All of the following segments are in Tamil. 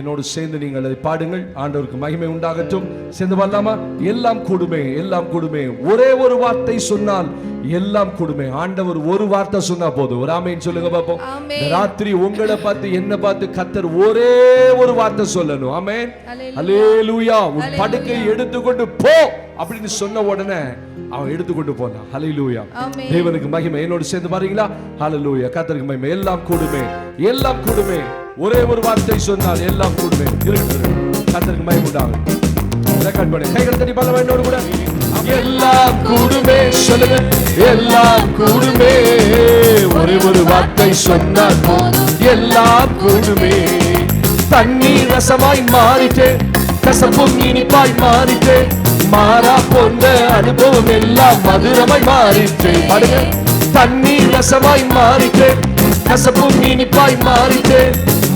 என்னோடு சேர்ந்து நீங்கள் அதை பாடுங்கள். ஆண்டவருக்கு மகிமை உண்டாகட்டும். சேர்ந்து பாடலாமா? எல்லாம் கூடுமே, எல்லாம் கூடுமே. ஒரே ஒரு வார்த்தை சொன்னால் எல்லாம் கூடுமே. ஆண்டவர் ஒரு வார்த்தை சொன்னா போதும். ஒரு ஆமென் சொல்லுங்க பாப்போம். ராத்திரி உங்களை பார்த்து என்ன பார்த்து கர்த்தர் ஒரே ஒரு வார்த்தை சொல்லணும். ஆமென், அல்லேலூயா. உன் படுக்கை எடுத்துக்கொண்டு போ அப்படின்னு சொன்ன உடனே அவன் எடுத்துக்கொண்டு போனான். ஹல்லேலூயா. தேவனுக்கு மகிமை. என்னோடு சேர்ந்து பாருங்களா? ஹல்லேலூயா. கர்த்தருக்கு மகிமை. எல்லாம் கூடுமே, எல்லாம் கூடுமே. ஒரே ஒரு வார்த்தை சொன்னால் எல்லாம் கூடுமே. கர்த்தருக்கு மகிமை உண்டாகும். ரெக்கார்ட் பண்ணி கைகள் தட்டி பாட வேண்டும் கூட. எல்லாம் கூடுமே சொல்லுங்க. எல்லாம் கூடுமே. ஒரே ஒரு வார்த்தை சொன்னால் எல்லாம் கூடுமே. தண்ணீர் ரசமாய் மாறிட்டே, கசப்பும் இனிப்பாய் மாறிட்டே, மாறா போன்ற அனுபவம் எல்லாம் மதுரமாய் மாறிட்டே. பாடுங்க. தண்ணீர் ரசமாய் மாறிட்டே, கசப்பும் இனிப்பாய் மாறிட்டே,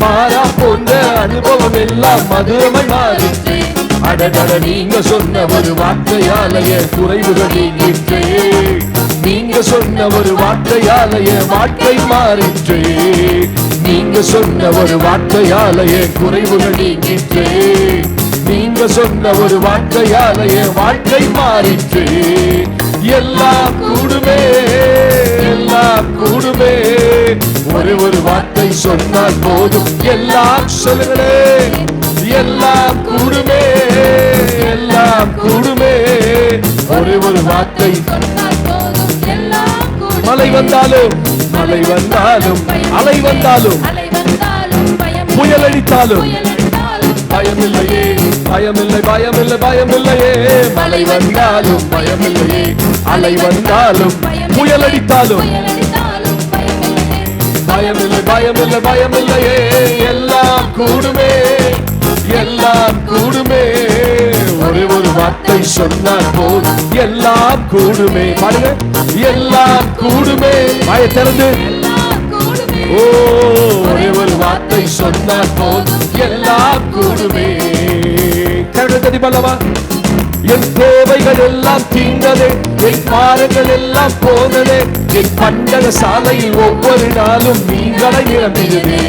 மாறா போன்ற அனுபவம் எல்லாம் மதுரமாய் மாறிட்டே. அடடட நீங்க சொன்ன ஒரு வார்த்தையாலய குறைவுகள் நீங்கிற்றே. நீங்க சொன்ன ஒரு வார்த்தையாலய வாழ்க்கை மாறிற்றே. நீங்க சொன்ன ஒரு வார்த்தையாலய குறைவுகள் நீங்கிற்றே. நீங்க சொன்ன ஒரு வார்த்தையாலய வாழ்க்கை மாறிற்றே. எல்லாம் கூடுமே, எல்லாம் கூடுமே. ஒரே ஒரு வார்த்தை சொன்னால் போதும். எல்லாம் சொல்லுங்களே. எல்லாம் கூடுமே, எல்லாம் கூடுமே. ஒரே ஒரு வார்த்தை. மழை வந்தாலும், மழை வந்தாலும், அலை வந்தாலும், புயல் அடித்தாலும் பயமில்லையே, பயமில்லை, பயமில்லை, பயமில்லையே. மழை வந்தாலும் பயமில்லையே, அலை வந்தாலும், புயல் அடித்தாலும் பயமில்லை, பயமில்லை, பயமில்லையே. எல்லாம் கூடுமே, எல்லாம் கூடுமே. ஒரே ஒரு வார்த்தை சொன்னால் போதும். எல்லாம் கூடுமே. பாருங்க. எல்லாம் கூடுமே. வாயை திறந்து. ஓ, ஒரே ஒரு வார்த்தை சொன்னால் போதும். எல்லாம் கூடுமே. கருணை பல்லவா. என் தேவைகள் எல்லாம் தீர்ந்ததே, என் பாரங்கள் எல்லாம் போனதே, என் பண்டக சாலையில் ஒவ்வொரு நாளும் நீங்களை நிரம்பியதே.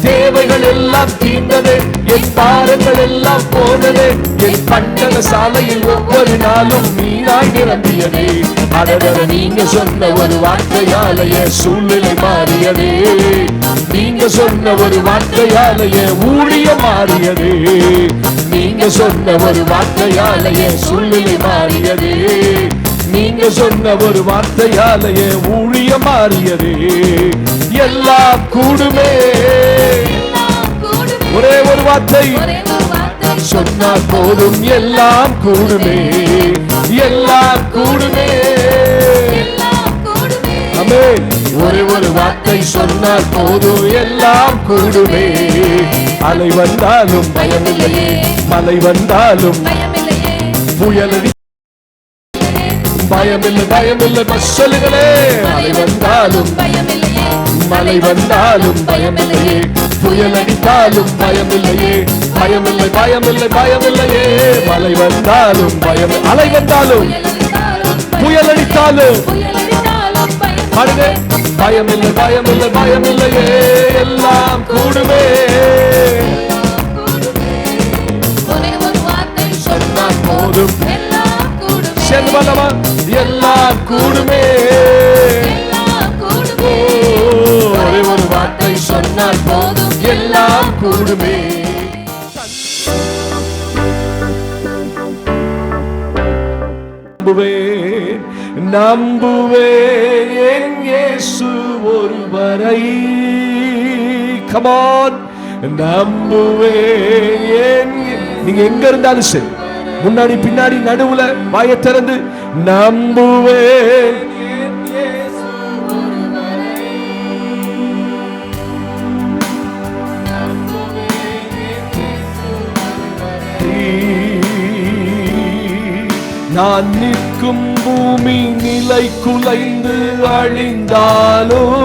தேவைகள் எல்லாம் தீர்ந்ததே, என் பாரங்கள் எல்லாம் போனதே, என் பண்டக சாலையில் ஒவ்வொரு நாளும் மீனாய் நிரம்பியதே. அடடட நீங்க சொன்ன ஒரு வார்த்தையாலய சூழ்நிலை மாறியதே. நீங்க சொன்ன ஒரு வார்த்தையாலய ஊழியம் மாறியதே. நீங்க சொன்ன ஒரு வார்த்தையாலய சூழ்நிலை மாறியதே. நீங்க சொன்ன ஒரு வார்த்தையாலய ஊழியம் மாறியதே. எல்லாம் கூடுமே. ஒரே ஒரு வார்த்தை சொன்னால் போதும். எல்லாம் கூடுமே, எல்லாம் கூடுமே. ஆமென். ஒரே ஒரு வார்த்தை சொன்னால் போதும். எல்லாம் கூடுமே. அலை வந்தாலும் பயமில்லையே, மழை வந்தாலும் புயலடி பயமில்லை, பயமில்லை. சொல்லுங்களே. அலை வந்தாலும் மழை வந்தாலும் பயமில்லையே, புயல் அடித்தாலும் பயமில்லையே, பயமில்லை, பயமில்லை, பயமில்லையே. மழை வந்தாலும் பயம், அலை வந்தாலும் புயல் அடித்தாலும் பாருங்க. பயமில்லை, பயமில்லை, பயமில்லையே. எல்லாம் கூடுமே. சொன்னால் போதும். சேர்ந்து பண்ணவா. எல்லாம் கூடுமே. ஒரே ஒரு வார்த்தை சொன்னால் போதும். எல்லாம் கூடுமே. நம்புவேன், நம்புவேன் என் இயேசு ஒருவரை. Come on. நம்புவேன். நீங்க எங்க இருந்தாலும் சரி, முன்னாடி பின்னாடி நடுவுல வாயை திறந்து நம்புவேன். நான் நிற்கும் பூமி நிலை குலைந்து அழிந்தாலும்,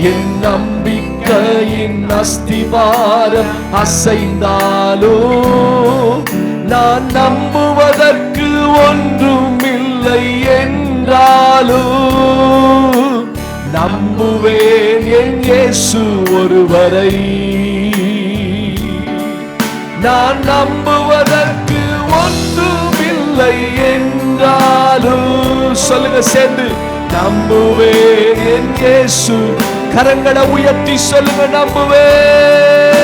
என் நம்பிக்கையின் அஸ்திவாரம் அசைந்தாலும், நான் நம்புவதற்கு ஒன்றுமில்லை என்றாலும், நம்புவேன் என் இயேசு ஒருவரை. நான் நம்புவதற்கு ஒன்றுமில்லை என்றாலும் சொல்லுங்க சேர்ந்து, நம்புவேன் என் இயேசு. கரங்களை உயர்த்தி சொல்லுங்க, நம்புவேன்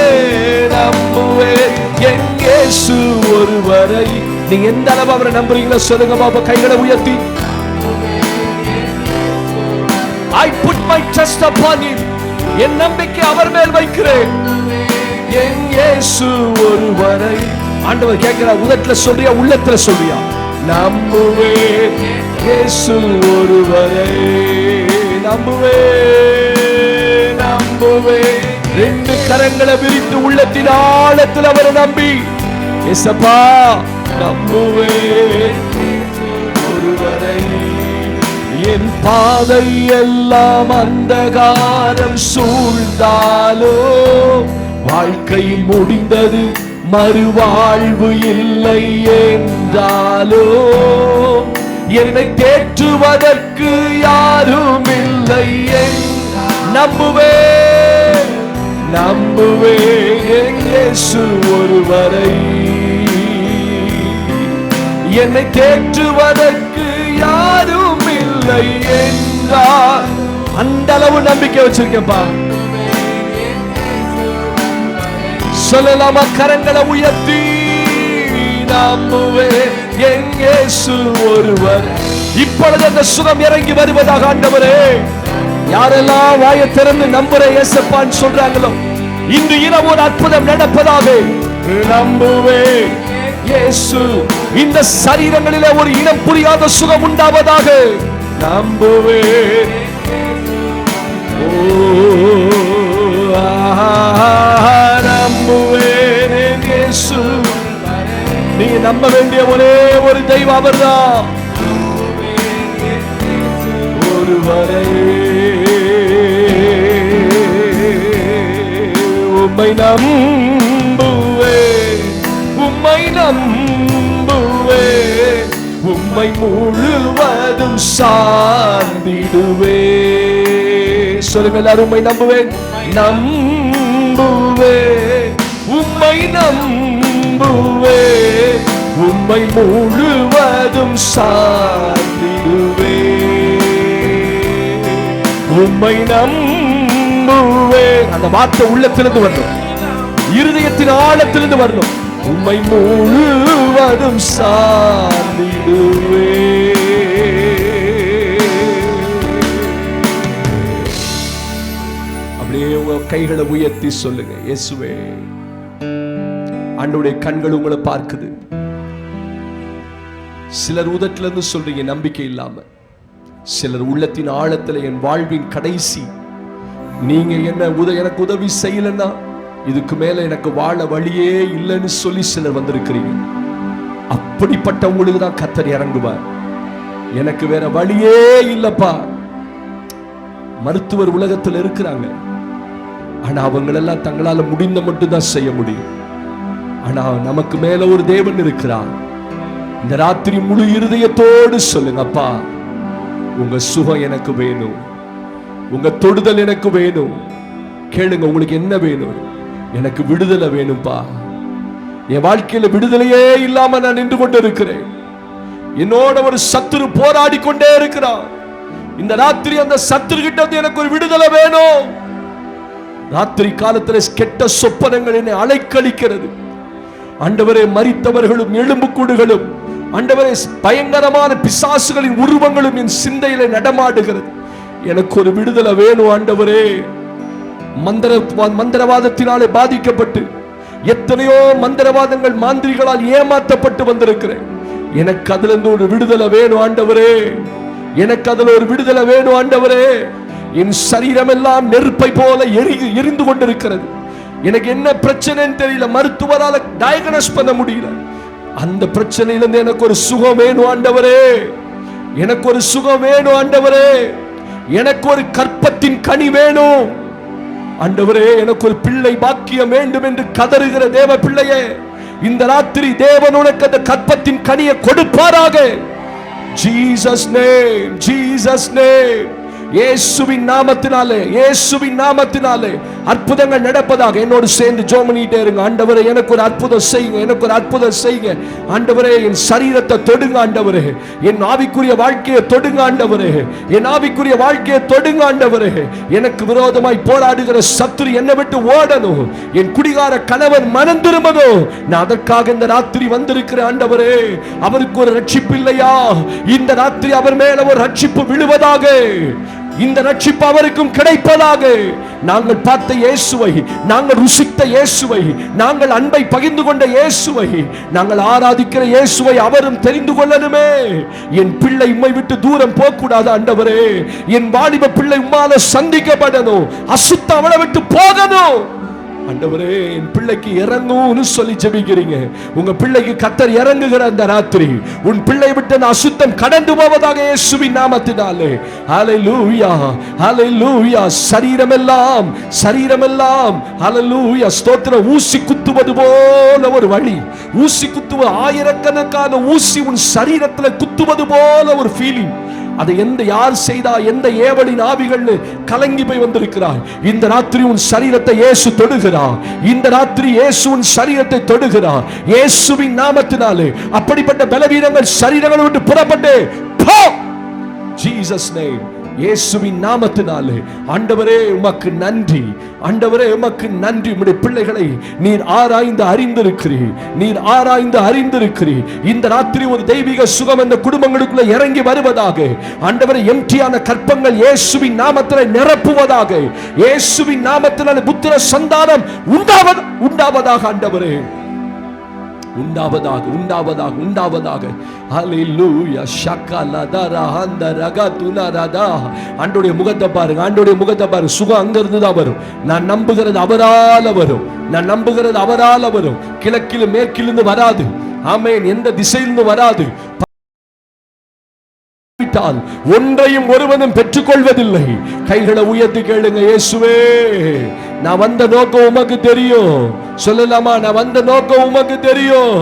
நம்புவேன் என் இயேசு ஒருவரை. நீங்க எந்த அளவு அவரை நம்புறீங்களோ சொல்லுங்க பாப்பா, கைகளை உயர்த்தி. I put my trust upon him. என் நம்பிக்கை அவர் மேல் வைக்கிறேன். என் இயேசு ஒருவரை. ஆண்டவர் கேட்கிறார், உதட்டுல சொல்றியா உள்ளத்துல சொல்றியா? நம்புவேன் இயேசு ஒருவரை. நம்புவேன் நம்புவேன். ரெண்டு கரங்களை விரித்து உள்ளத்தின் ஆழத்தில் அவரை நம்பி, இயேசப்பா நம்புவேன் ஒருவரை. என் பாதை எல்லாம் அந்தகாரம் சூழ்ந்தாலோ, வாழ்க்கையில் முடிந்தது மறுவாழ்வு இல்லை என்றாலோ, என்னை தேற்றுவதற்கு யாரும் இல்லை. நம்புவேன் நம்புவேன் இயேசு ஒருவரை. என்னை தேற்றுவதற்கு யாரும் இல்லை என்றால் அந்த அளவு நம்பிக்கை வச்சிருக்கேன்ப்பா. சொல்லலாமா? கரங்களை உயர்த்தி நம்புவேன் என் இயேசு ஒருவர். இப்பொழுது அந்த சுகம் இறங்கி வருவதாக. ஆண்டவரே, யாரெல்லாம் வாயை திறந்து நம்புற இயேசப்பான்னு சொல்றாங்களோ, இன்று இரவு ஒரு அற்புதம் நடப்பதாக. நம்புவேன் இயேசு. இந்த சரீரங்களிலே ஒரு இனம் புரியாத சுகம் உண்டாவதாக. நம்புவேன். நம்புவேன் இயேசு. நீங்க நம்ப வேண்டிய ஒரே ஒரு தெய்வம் அவர்தான். ஒருவரை. உம்மை நம்புவேன், உம்மை நம்புவேன், உம்மை முழுவதும் சார்ந்திடுவே. சொல்லுங்க எல்லாரும், உம்மை நம்புவேன் நம்புவேன், உம்மை நம்புவேன், உம்மை முழுவதும் சார்ந்திடுவே. உம்மை நம்புவேன். அந்த வார்த்தை உள்ளத்திலிருந்து வரணும், இருதயத்தின் ஆழத்திலிருந்து வரணும். உம்மை முழுவதும் சார்ந்திடுவே. அப்படியே உங்க கைகளை உயர்த்தி சொல்லுங்க, இயேசுவே. ஆண்டவருடைய கண்கள் உங்களை பார்க்குது. சிலர் உதட்டுல இருந்து சொல்றீங்க நம்பிக்கை இல்லாம, சிலர் உள்ளத்தின் ஆழத்துல என் வாழ்வின் கடைசி, நீங்க என்ன எனக்கு உதவி செய்யலன்னா இதுக்கு மேல எனக்கு வாழ வழியே இல்லைன்னு சொல்லி சிலர் வந்திருக்கிறீங்க. அப்படிப்பட்ட உங்களுக்கு தான் கர்த்தர் இறங்குவார். எனக்கு வேற வழியே இல்லப்பா. மருத்துவர் உலகத்தில் இருக்கிறாங்க, ஆனா அவங்களெல்லாம் தங்களால முடிந்த மட்டும் தான் செய்ய முடியும். ஆனா நமக்கு மேல ஒரு தேவன் இருக்கிறார். இந்த ராத்திரி முழு இருதயத்தோடு சொல்லுங்க, அப்பா உங்க சுகம் எனக்கு வேணும், உங்க தொடுதல் எனக்கு வேணும். கேளுங்க, உங்களுக்கு என்ன வேணும்? எனக்கு விடுதலை வேணும்பா. என் வாழ்க்கையில விடுதலையே இல்லாம நான் நின்று கொண்டு இருக்கிறேன். என்னோட ஒரு சத்துரு போராடி கொண்டே இருக்கிறான். இந்த ராத்திரி அந்த சத்துரு கிட்ட வந்து எனக்கு ஒரு விடுதலை வேணும். ராத்திரி காலத்துல கெட்ட சொப்பனங்கள் என்னை அலைக்கழிக்கிறது. ஆண்டவரே, மரித்தவர்களும் எலும்புக்கூடுகளும், ஆண்டவரே, பயங்கரமான பிசாசுகளின் உருவங்களும் என் சிந்தையில நடமாடுகிறது. எனக்கு ஒரு விடுதலை வேணும் ஆண்டவரே. மந்திரவாதத்தினாலே பாதிக்கப்பட்டு எத்தனையோ மந்திரவாதங்கள் மாந்திரிகளால் ஏமாற்றப்பட்டு வந்திருக்கிறேன். எனக்கு அதுல இருந்து ஒரு விடுதலை வேணும் ஆண்டவரே. எனக்கு அதுல ஒரு விடுதலை வேணும் ஆண்டவரே. என் சரீரம் எல்லாம் நெருப்பை போல எரிந்து கொண்டிருக்கிறது. எனக்கு என்ன பிரச்சனைன்னு தெரியல, மருத்துவரால டயக்னோஸ் பண்ண முடியல. அந்த பிரச்சனையிலிருந்து எனக்கு ஒரு சுகம் வேணும் ஆண்டவரே. எனக்கு ஒரு சுகம் வேணும் ஆண்டவரே. எனக்கு ஒரு கற்பத்தின் கனி வேணும் ஆண்டவரே. எனக்கு ஒரு பிள்ளை பாக்கியம் வேண்டும் என்று கதறுகிற தேவ பிள்ளையே, இந்த ராத்திரி தேவன் உனக்கு அந்த கற்பத்தின் கனியை கொடுப்பாராக. Jesus name, Jesus name. இயேசுவின் நாமத்தினாலே, இயேசுவின் நாமத்தினாலே அற்புதங்கள் நடப்பதாக. என்னோடு சேர்ந்து ஜெபம் பண்ணிட்டே இருங்க. ஆண்டவரே எனக்கு ஒரு அற்புதம் செய்யுங்க, எனக்கு ஒரு அற்புதம் செய்யுங்க ஆண்டவரே. என் சரீரத்தை தொடுங்க ஆண்டவரே, என் ஆவிக்குரிய வாழ்க்கையை தொடுங்க ஆண்டவரே, என் ஆவிக்குரிய வாழ்க்கையை தொடுங்க ஆண்டவரே. எனக்கு விரோதமாய் போராடுகிற சத்துரு என்னை விட்டு ஓடணும். என் குடிகார கணவன் மனம் திரும்பணும். நான் அதற்காக இந்த ராத்திரி வந்திருக்கிற ஆண்டவரே. அவருக்கு ஒரு ரட்சிப்பு இல்லையா? இந்த ராத்திரி அவர் மேல ஒரு ரட்சிப்பு விழுவதாக, இந்த ரட்சிப்பு அவருக்கும் கிடைப்பதாக. நாங்கள் பார்த்த இயேசுவை, நாங்கள் ருசித்த இயேசுவை, நாங்கள் அன்பை பகிர்ந்து கொண்ட இயேசுவை, நாங்கள் ஆராதிக்கிற இயேசுவை அவரும் தெரிந்து கொள்ளணுமே. என் பிள்ளை உம்மை விட்டு தூரம் போக கூடாது ஆண்டவரே. என் வாலிப பிள்ளை உம்மால சந்திக்கப்படணும், அசுத்தம் அவளை விட்டு போகணும் ஆண்டவரே. என் பிள்ளைக்கு இறங்கும்னு சொல்லி ஜெபிக்கிறீங்க. உங்க பிள்ளைக்கு கர்த்தர் இறங்குகிற அந்த ராத்திரி உன் பிள்ளை விட்டு அசுத்தம் கடந்து போவதாக இயேசுவின் நாமத்தினாலே. ஹல்லேலூயா, ஹல்லேலூயா. சரீரமெல்லாம் சரீரமெல்லாம் ஹல்லேலூயா ஸ்தோத்திரம். ஊசி குத்துவது போல ஒரு வழி, ஊசி குத்துவது, ஆயிரக்கணக்கான ஊசி உன் சரீரத்தில் குத்துவது போல ஒரு ஃபீலிங். அதை யார் செய்தா, எந்த ஏவலின் ஆவிகள் கலங்கி போய் வந்திருக்கிறாய். இந்த ராத்திரி உன் சரீரத்தை இயேசு தொடுகிறார். இந்த ராத்திரி இயேசு உன் சரீரத்தை தொடுகிறார் இயேசுவின் நாமத்தினாலே. அப்படிப்பட்ட பலவீனங்கள் சரீரங்களை விட்டு புறப்பட்டு போ, ஜீசஸ் நேம், இயேசுவின் நாமத்தினாலே. ஆண்டவரே உமக்கு நன்றி, ஆண்டவரே உமக்கு நன்றி. உம்முடைய பிள்ளைகளை நீர் ஆராய்ந்து அறிந்திருக்கிறீர், நீர் ஆராய்ந்து அறிந்திருக்கிறீர். இந்த ராத்திரி ஒரு தெய்வீக சுகம் இந்த குடும்பங்களுக்குள்ள இறங்கி வருவதாக. ஆண்டவரே எம்டியான கற்பங்கள் இயேசுவின் நாமத்திலே நிரப்புவதாக. இயேசுவின் நாமத்தினாலே புத்திர சந்தானம் உண்டாவதாக ஆண்டவரே, உண்டாவதாக, உண்டாவதாக, உண்டாவதாக. ஹல்லேலூயா. ஷக்கலதரா ஹந்தரகதுனரதா. ஆண்டவருடைய முகத்தை பாருங்க, ஆண்டவருடைய முகத்தை பாருங்க. சுகம் அங்க இருந்து தான் வரும். நான் நம்புகிறது அவரால வரும், நான் நம்புகிறது அவரால வரும். கிழக்கிலும் மேற்கிலிருந்து வராது. ஆமென். எந்த திசையிலிருந்து வராது. ஒன்றையும் ஒருவனும் பெற்றுக் கொள்வதில்லை. கைகளை உயர்த்தி கேளுங்க. இயேசுவே, நான் வந்த நோக்கம் உமக்கு தெரியும். சொல்லலாமா? நான் வந்த நோக்கம் உமக்கு தெரியும்.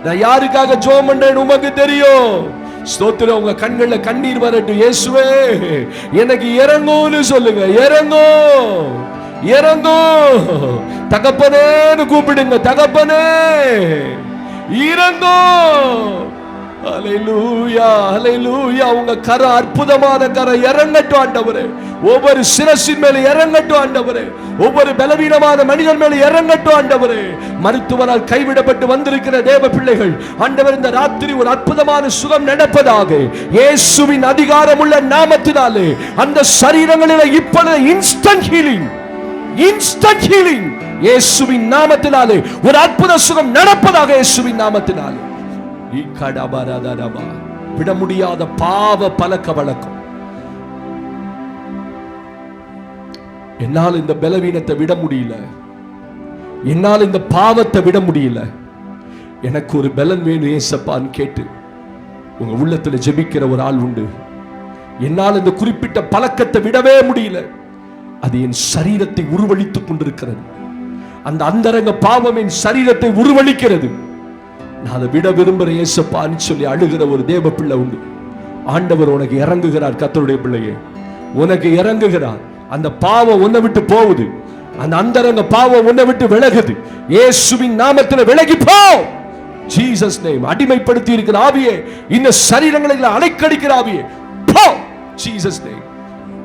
நான் யாருக்காக ஜெபம் பண்றேன் உமக்கு தெரியும். ஸ்தோத்திரம். உங்க கண்கள்ல கண்ணீர் வரட்டும். இயேசுவே எனக்கு இறங்கும்னு சொல்லுங்க. இறங்கும், இறங்கும். தகப்பனேன்னு கூப்பிடுங்க. தகப்பனே இறங்கும். ஹல்லேலூயா, ஹல்லேலூயா. உங்க கர அற்புதமான கர இறங்கட்டும் ஆண்டவரே. ஒவ்வொரு சிரசின் மேல இறங்கட்டும் ஆண்டவரே. ஒவ்வொரு பலவீனமான மனிதன் மேல இறங்கட்டும் ஆண்டவரே. மருத்துவரால் கைவிடப்பட்டு வந்திருக்கிற தேவ பிள்ளைகள் ஆண்டவர் இந்த ராத்திரி ஒரு அற்புதமான சுகம் நடப்பதாக. இயேசுவின் அதிகாரமுள்ள நாமத்தினாலே அந்த சரீரங்களில் இப்பொழுது இன்ஸ்டன்ட் ஹீலிங், இன்ஸ்டன்ட் ஹீலிங் இயேசுவின் நாமத்தினாலே ஒரு அற்புத சுகம் நடப்பதாக. இயேசுவின் நாமத்தினாலே விட முடியாத பாவ பழக்க வழக்கம், என்னால் இந்த பலவீனத்தை விட முடியல, என்னால் இந்த பாவத்தை விட முடியல, எனக்கு ஒரு பலன் வேணும் ஏசப்பான்னு கேட்டு உங்க உள்ளத்துல ஜெபிக்கிற ஒரு ஆள் உண்டு. என்னால் இந்த குறிப்பிட்ட பழக்கத்தை விடவே முடியல, அது என் சரீரத்தை உருவளித்துக் கொண்டிருக்கிறது. அந்த அந்தரங்க பாவம் என் சரீரத்தை உருவளிக்கிறது. நான் அதை விட விரும்புறேன் ஏசப்பான்னு சொல்லி அழுகிற ஒரு தேவ பிள்ளை உண்டு. ஆண்டவர் உனக்கு இறங்குகிறார். கர்த்தருடைய பிள்ளையே, உனக்கு இறங்குகிறார். அந்த பாவம் உன்னை விட்டு போகுது. அந்த அந்தரங்க பாவம் உன்னை விட்டு விலகுது. இயேசுவின் நாமத்தில் விலகி போ. Jesus name. அடிமைப்படுத்தி இருக்கிற ஆவியே, இந்த சரீரங்களை அலைக்கடிக்கிற ஆவியே போ. Jesus name.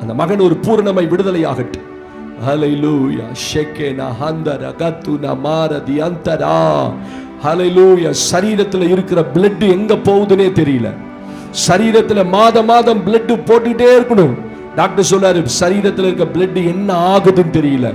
அந்த மகன் ஒரு பூரணமாய் விடுதலையாகட்டும். ஹல்லேலூயா. ஷெகேனா ஹந்தர கத்துனா மாரதி அந்தரா. ஹல்லேலூயா. சரீரத்தில் இருக்கிற பிளட் எங்க போகுதுன்னே தெரியல. சரீரத்தில் மாதம் மாதம் பிளட் போட்டுட்டே இருக்கணும். டாக்டர் சொல்றாரு சரீரத்தில் இருக்க பிளட் என்ன ஆகுதுன்னு தெரியல.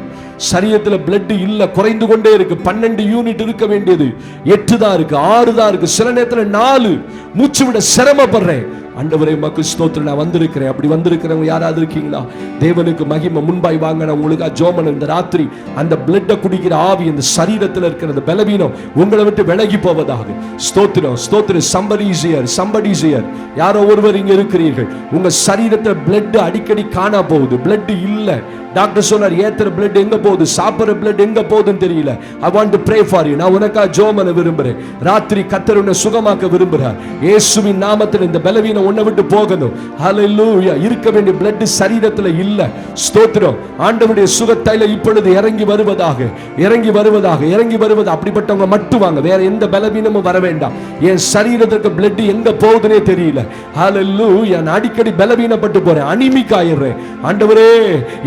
சரீரத்தில் பிளட் இல்ல, குறைந்து கொண்டே இருக்கு. 12 யூனிட் இருக்க வேண்டியது 8 தான் இருக்கு, 6 தான் இருக்கு, சில நேரத்தில் 4. மூச்சு விட சிரமப்படுறேன். ஆண்டவரே உமக்கு ஸ்தோத்திரம். நான் வந்திருக்கிறேன். அப்படி வந்திருக்கிறவங்க யாராவது இருக்கீங்களா? தேவனுக்கு மகிமை முன்பாய் வாங்க. நான் உங்களுக்கு ஜோமன் இந்த ராத்திரி அந்த பிளட்டை குடிக்கிற ஆவி இந்த சரீரத்தில் இருக்கிற அந்த பலவீனம் உங்களை விட்டு விலகி போவதாக. ஸ்தோத்திரம், ஸ்தோத்திரம். somebody is here, somebody is here. யாரோ ஒருவர் இங்க இருக்கிறீர்கள். உங்க சரீரத்தில் பிளட் அடிக்கடி காணா போகுது. பிளட் இல்ல. டாக்டர் சொன்னார் ஏத்துற பிளட் எங்க போகுது, சாப்பிடுற பிளட் எங்க போகுதுன்னு தெரியல. I want to pray for you. நான் உனக்கா ஜெபம் பண்ண விரும்புறேன். ராத்திரி கர்த்தர் உன்னை சுகமாக்க விரும்புகிறார். இயேசுவின் நாமத்தில் இந்த பலவீனம் பலவீனம் உன்னை விட்டு போகணும். ஹல்லேலூயா. இருக்க வேண்டிய பிளட் சரீரத்தில் இல்ல. ஸ்தோத்திரம். ஆண்டவருடைய சுகத்தைல இப்பொழுது இறங்கி வருவதாக, இறங்கி வருவதாக, இறங்கி வருவது. அப்படிப்பட்டவங்க மட்டும் வாங்க, வேற எந்த பலவீனமும் வர வேண்டாம். என் சரீரத்துக்கு பிளட் எங்க போகுதுன்னே தெரியல. ஹல்லேலூயா. நான் அடிக்கடி பலவீனப்பட்டு போறேன், அனிமிக் ஆயிடுறேன். ஆண்டவரே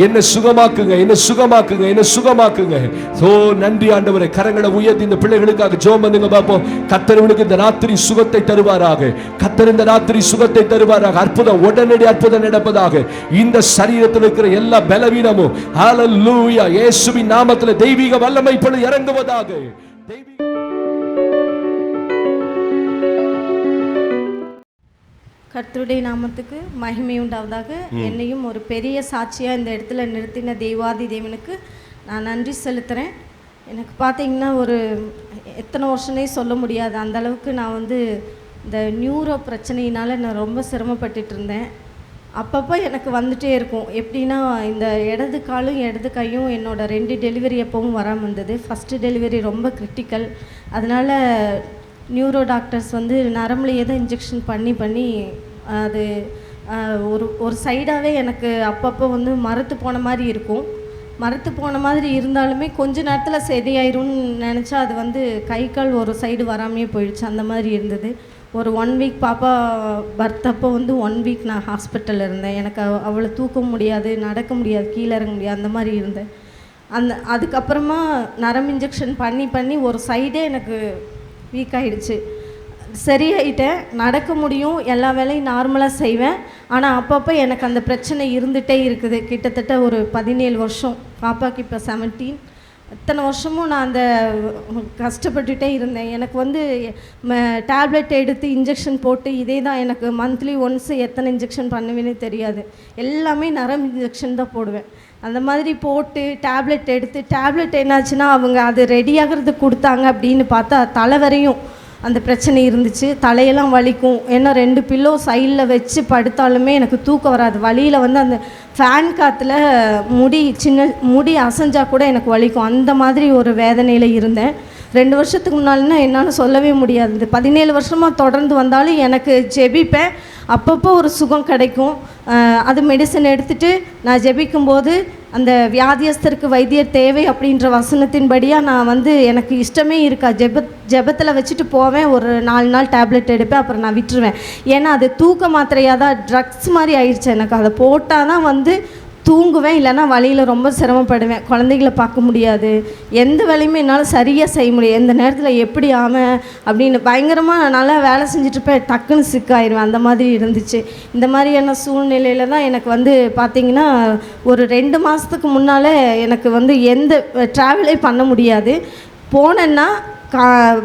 என்ன சுகமாக்குங்க, என்ன சுகமாக்குங்க, என்ன சுகமாக்குங்க. சோ நன்றி ஆண்டவரே. கரங்களை உயர்த்தி இந்த பிள்ளைகளுக்காக ஜெபம் பண்ணுங்க பாப்போம். கர்த்தர் இவனுக்கு இந்த ராத்திரி சுகத்தை தருவாராக. கர்த்தர் இந்த ராத்திரி சுகத்தை தருவாராக. அற்புதம், உடனடி அற்புதம் நடப்பதாக. இந்த சரீரத்தில் இருக்கிற எல்லா பலவீனமும் ஹல்லேலூயா இயேசுவின் நாமத்தில் தெய்வீக வல்லமை இப்பொழுது இறங்குவதாக. கர்த்தருடைய நாமத்துக்கு மகிமை உண்டாவதாக. என்னையும் ஒரு பெரிய சாட்சியாக இந்த இடத்துல நிறுத்தின தெய்வாதி தேவனுக்கு நான் நன்றி செலுத்துகிறேன். எனக்கு பார்த்தீங்கன்னா ஒரு எத்தனை வருஷனே சொல்ல முடியாது, அந்த அளவுக்கு நான் வந்து இந்த நியூரோ பிரச்சனையினால் நான் ரொம்ப சிரமப்பட்டுட்டு இருந்தேன். அப்பப்போ எனக்கு வந்துகிட்டே இருக்கும். எப்படின்னா இந்த இடது காலும் இடது கையும் என்னோடய 2 டெலிவரி எப்பவும் வராமல் இருந்தது. ஃபஸ்ட்டு டெலிவரி ரொம்ப கிரிட்டிக்கல். அதனால் நியூரோ டாக்டர்ஸ் வந்து நரம்புலையே தான் இன்ஜெக்ஷன் பண்ணி அது ஒரு சைடாகவே எனக்கு அப்பப்போ வந்து மரத்து போன மாதிரி இருக்கும். மரத்து போன மாதிரி இருந்தாலுமே கொஞ்ச நேரத்தில் சரியாயிரும்னு நினச்சா அது வந்து கை கால் ஒரு சைடு வராமையே போயிடுச்சு. அந்த மாதிரி இருந்தது. ஒரு 1 வீக் பாப்பா பர்த் அப்போ வந்து 1 வீக் நான் ஹாஸ்பிட்டலில் இருந்தேன். எனக்கு அவ்வளோ தூக்க முடியாது, நடக்க முடியாது, கீழே இறங்க முடியாது, அந்த மாதிரி இருந்தேன். அதுக்கப்புறமா நரம்பு இன்ஜெக்ஷன் பண்ணி ஒரு சைடே எனக்கு வீக் ஆகிடுச்சு. சரியாயிட்டேன், நடக்க முடியும், எல்லா வேலையும் நார்மலாக செய்வேன். ஆனால் அப்பப்போ எனக்கு அந்த பிரச்சனை இருந்துகிட்டே இருக்குது. கிட்டத்தட்ட ஒரு 17 வருஷம், பாப்பாவுக்கு இப்போ 17. இத்தனை வருஷமும் நான் அந்த கஷ்டப்பட்டுகிட்டே இருந்தேன். எனக்கு வந்து டேப்லெட் எடுத்து இன்ஜெக்ஷன் போட்டு இதே தான் எனக்கு மந்த்லி ஒன்ஸ் எத்தனை இன்ஜெக்ஷன் பண்ணுவேன்னு தெரியாது. எல்லாமே நரம்பு இன்ஜெக்ஷன் தான் போடுவேன். அந்த மாதிரி போட்டு டேப்லெட் என்னாச்சுன்னா அவங்க அது ரெடியாகிறதுக்கு கொடுத்தாங்க அப்படின்னு பார்த்தா தலை வரையும் அந்த பிரச்சனை இருந்துச்சு. தலையெல்லாம் வலிக்கும். ஏன்னா 2 பில்லோ சைடில் வச்சு படுத்தாலுமே எனக்கு தூக்கம் வராது. வலியில் வந்து அந்த ஃபேன் காற்றுல முடி அசைஞ்சால் கூட எனக்கு வலிக்கும். அந்த மாதிரி ஒரு வேதனையில் இருந்தேன். 2 வருஷத்துக்கு முன்னால்னா என்னால் சொல்லவே முடியாது. இந்த 17 வருஷமாக தொடர்ந்து வந்தாலும் எனக்கு ஜெபிப்பேன், அப்பப்போ ஒரு சுகம் கிடைக்கும். அது மெடிசன் எடுத்துகிட்டு நான் ஜெபிக்கும்போது அந்த வியாதியஸ்தருக்கு வைத்தியர் தேவை அப்படின்ற வசனத்தின்படியாக நான் வந்து எனக்கு இஷ்டமே இருக்கா. ஜெபத்தில் வச்சுட்டு போவேன், ஒரு 4 நாள் டேப்லெட் எடுப்பேன், அப்புறம் நான் விட்டுருவேன். ஏன்னா அது தூக்க மாத்திரையாக தான், ட்ரக்ஸ் மாதிரி ஆயிடுச்சு எனக்கு. அதை போட்டால் தான் வந்து தூங்குவேன், இல்லைனா வழியில் ரொம்ப சிரமப்படுவேன். குழந்தைகளை பார்க்க முடியாது, எந்த வேலையுமே என்னால் சரியாக செய்ய முடியாது. எந்த நேரத்தில் எப்படி அப்படின்னு பயங்கரமாக நல்லா வேலை செஞ்சுட்ருப்பேன், டக்குன்னு சிக்காயிருவேன். அந்த மாதிரி இருந்துச்சு. இந்த மாதிரியான சூழ்நிலையில் தான் எனக்கு வந்து பார்த்திங்கன்னா ஒரு 2 மாதத்துக்கு முன்னால் எனக்கு வந்து எந்த ட்ராவலே பண்ண முடியாது. போனேன்னா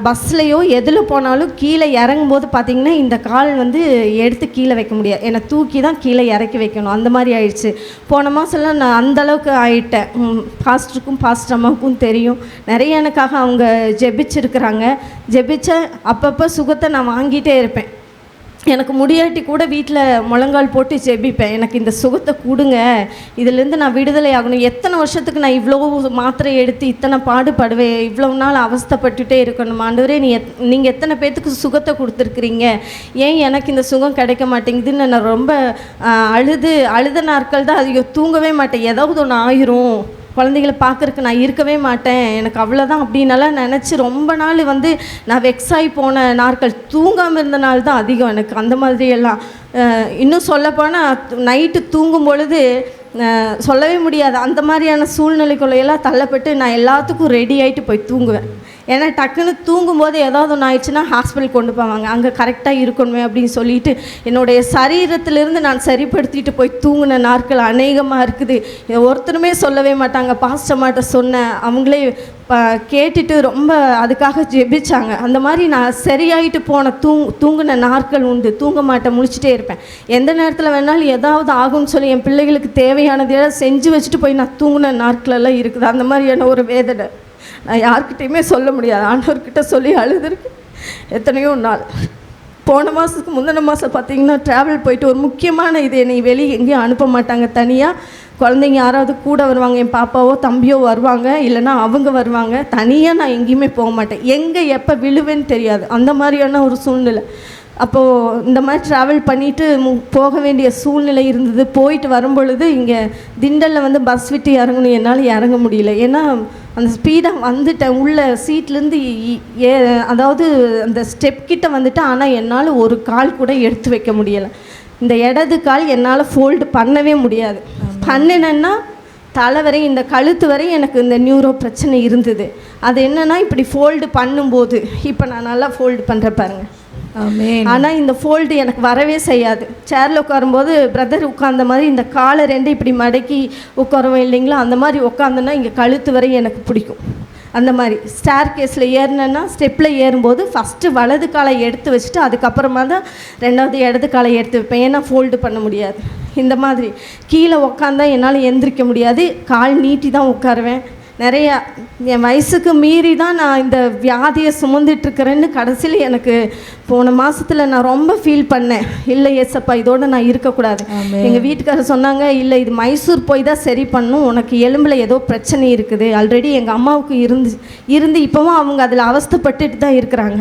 பஸ்லையோ எதில் போனாலும் கீழே இறங்கும்போது பார்த்திங்கன்னா இந்த கால் வந்து எடுத்து கீழே வைக்க முடியாது, என்னை தூக்கி தான் கீழே இறக்கி வைக்கணும். அந்த மாதிரி ஆயிடுச்சு. போன மாதம்லாம் நான் அந்தளவுக்கு ஆகிட்டேன். பாஸ்டருக்கும் பாஸ்டர் அம்மாவுக்கும் தெரியும், நிறைய எனக்காக அவங்க ஜெபிச்சிருக்கிறாங்க. அப்பப்போ சுகத்தை நான் வாங்கிட்டே இருப்பேன். எனக்கு முடியாட்டி கூட வீட்டில் முழங்கால் போட்டு ஜெபிப்பேன், எனக்கு இந்த சுகத்தை கொடுங்க, இதிலேருந்து நான் விடுதலை ஆகணும். எத்தனை வருஷத்துக்கு நான் இவ்வளோ மாத்திரை எடுத்து இத்தனை பாடுபடுவேன், இவ்வளோ நாள் அவஸ்தைப்பட்டுட்டே இருக்கணும். ஆண்டவரே நீங்கள் எத்தனை பேர்த்துக்கு சுகத்தை கொடுத்துருக்குறீங்க, ஏன் எனக்கு இந்த சுகம் கிடைக்க மாட்டேங்குதுன்னு நான் ரொம்ப அழுத நாட்கள் தான். அது தூங்கவே மாட்டேன், ஏதாவது ஒன்று ஆயிரும், குழந்தைகளை பார்க்குறக்கு நான் இருக்கவே மாட்டேன், எனக்கு அவ்வளோதான் அப்படின்னாலாம் நினச்சி ரொம்ப நாள் வந்து நான் வெக்ஸாகி போன நாட்கள், தூங்காமல் இருந்த நாள் தான் அதிகம் எனக்கு. அந்த மாதிரியெல்லாம் இன்னும் சொல்லப்போனால் நைட்டு தூங்கும் பொழுது சொல்லவே முடியாது. அந்த மாதிரியான சூழ்நிலைக்குள்ளையெல்லாம் தள்ளப்பட்டு நான் எல்லாத்துக்கும் ரெடி ஆகிட்டு போய் தூங்குவேன். ஏன்னா டக்குன்னு தூங்கும்போது ஏதாவது ஒன்று ஆயிடுச்சுன்னா ஹாஸ்பிட்டல் கொண்டு போவாங்க, அங்கே கரெக்டாக இருக்கணுமே அப்படின்னு சொல்லிட்டு என்னுடைய சரீரத்திலிருந்து நான் சரிப்படுத்திட்டு போய் தூங்கின நாட்கள் அநேகமாக இருக்குது. இதை ஒருத்தருமே சொல்லவே மாட்டாங்க. பாஸ்டர்மாட்ட சொன்னேன், அவங்களே கேட்டுட்டு ரொம்ப அதுக்காக ஜெபிச்சாங்க. அந்த மாதிரி நான் சரியாயிட்டு போன தூங்கின நாட்கள் உண்டு. தூங்க மாட்டேன், முழிச்சிட்டே இருப்பேன். எந்த நேரத்தில் வேணாலும் ஏதாவது ஆகும்னு சொல்லி என் பிள்ளைகளுக்கு தேவையானதையெல்லாம் செஞ்சு வச்சுட்டு போய் நான் தூங்கின நாட்களெல்லாம் இருக்குது. அந்த மாதிரியான ஒரு வேதனை நான் யார்கிட்டையுமே சொல்ல முடியாது. ஆண்டவர்கிட்ட சொல்லி அழுதுருக்கு எத்தனையோ நாள். போன மாதத்துக்கு முந்தின மாதம் பார்த்திங்கன்னா ட்ராவல் போயிட்டு ஒரு முக்கியமான இது, என்னை வெளியே எங்கேயும் அனுப்ப மாட்டாங்க. தனியாக குழந்தைங்க யாராவது கூட வருவாங்க, என் பாப்பாவோ தம்பியோ வருவாங்க, இல்லைனா அவங்க வருவாங்க. தனியாக நான் எங்கேயுமே போக மாட்டேன், எங்கே எப்போ விழுவேன்னு தெரியாது. அந்த மாதிரியான ஒரு சூழ்நிலை. அப்போது இந்த மாதிரி ட்ராவல் பண்ணிவிட்டு போக வேண்டிய சூழ்நிலை இருந்தது. போயிட்டு வரும்பொழுது இங்கே திண்டலில் வந்து பஸ் விட்டு இறங்கணும், என்னால் இறங்க முடியல. ஏன்னா அந்த ஸ்பீடாக வந்துட்டேன், உள்ள சீட்லேருந்து அதாவது அந்த ஸ்டெப் கிட்ட வந்துட்டேன். ஆனால் என்னால் ஒரு கால் கூட எடுத்து வைக்க முடியலை. இந்த இடது கால் என்னால் ஃபோல்டு பண்ணவே முடியாது. பண்ணினேன்னா தலை வரை இந்த கழுத்து வரை எனக்கு இந்த நியூரோ பிரச்சனை இருந்தது. அது என்னென்னா இப்படி ஃபோல்டு பண்ணும்போது இப்போ நான் நல்லா ஃபோல்டு பண்ணுறேன் பாருங்கள். ஆனால் இந்த ஃபோல்டு எனக்கு வரவே செய்யாது. சேரில் உட்காரும்போது பிரதர் உட்கார்ந்த மாதிரி இந்த காலை ரெண்டு இப்படி மடக்கி உட்காருவோம் இல்லைங்களா, அந்த மாதிரி உட்காந்தோன்னா இங்கே கழுத்து வரை எனக்கு பிடிக்கும். அந்த மாதிரி ஸ்டேர் கேஸில் ஏறினேன்னா ஸ்டெப்பில் ஏறும்போது ஃபஸ்ட்டு வலது காலை எடுத்து வச்சுட்டு அதுக்கப்புறமா தான் ரெண்டாவது இடது காலை எடுத்து வைப்பேன். ஏன்னா ஃபோல்டு பண்ண முடியாது. இந்த மாதிரி கீழே உட்காந்தா என்னால் எந்திரிக்க முடியாது, கால் நீட்டி தான் உட்காருவேன். நிறையா என் வயசுக்கு மீறி தான் நான் இந்த வியாதியை சுமந்துட்டுருக்கிறேன்னு கடைசியில் எனக்கு போன மாதத்தில் நான் ரொம்ப ஃபீல் பண்ணேன். இல்லை ஏசப்பா இதோடு நான் இருக்கக்கூடாது. எங்கள் வீட்டுக்காரர் சொன்னாங்க, இல்லை இது மைசூர் போய் தான் சரி பண்ணும், உனக்கு எலும்பில் ஏதோ பிரச்சனை இருக்குது. ஆல்ரெடி எங்கள் அம்மாவுக்கு இருந்து இப்போவும் அவங்க அதில் அவஸ்தைப்பட்டுட்டு தான் இருக்கிறாங்க.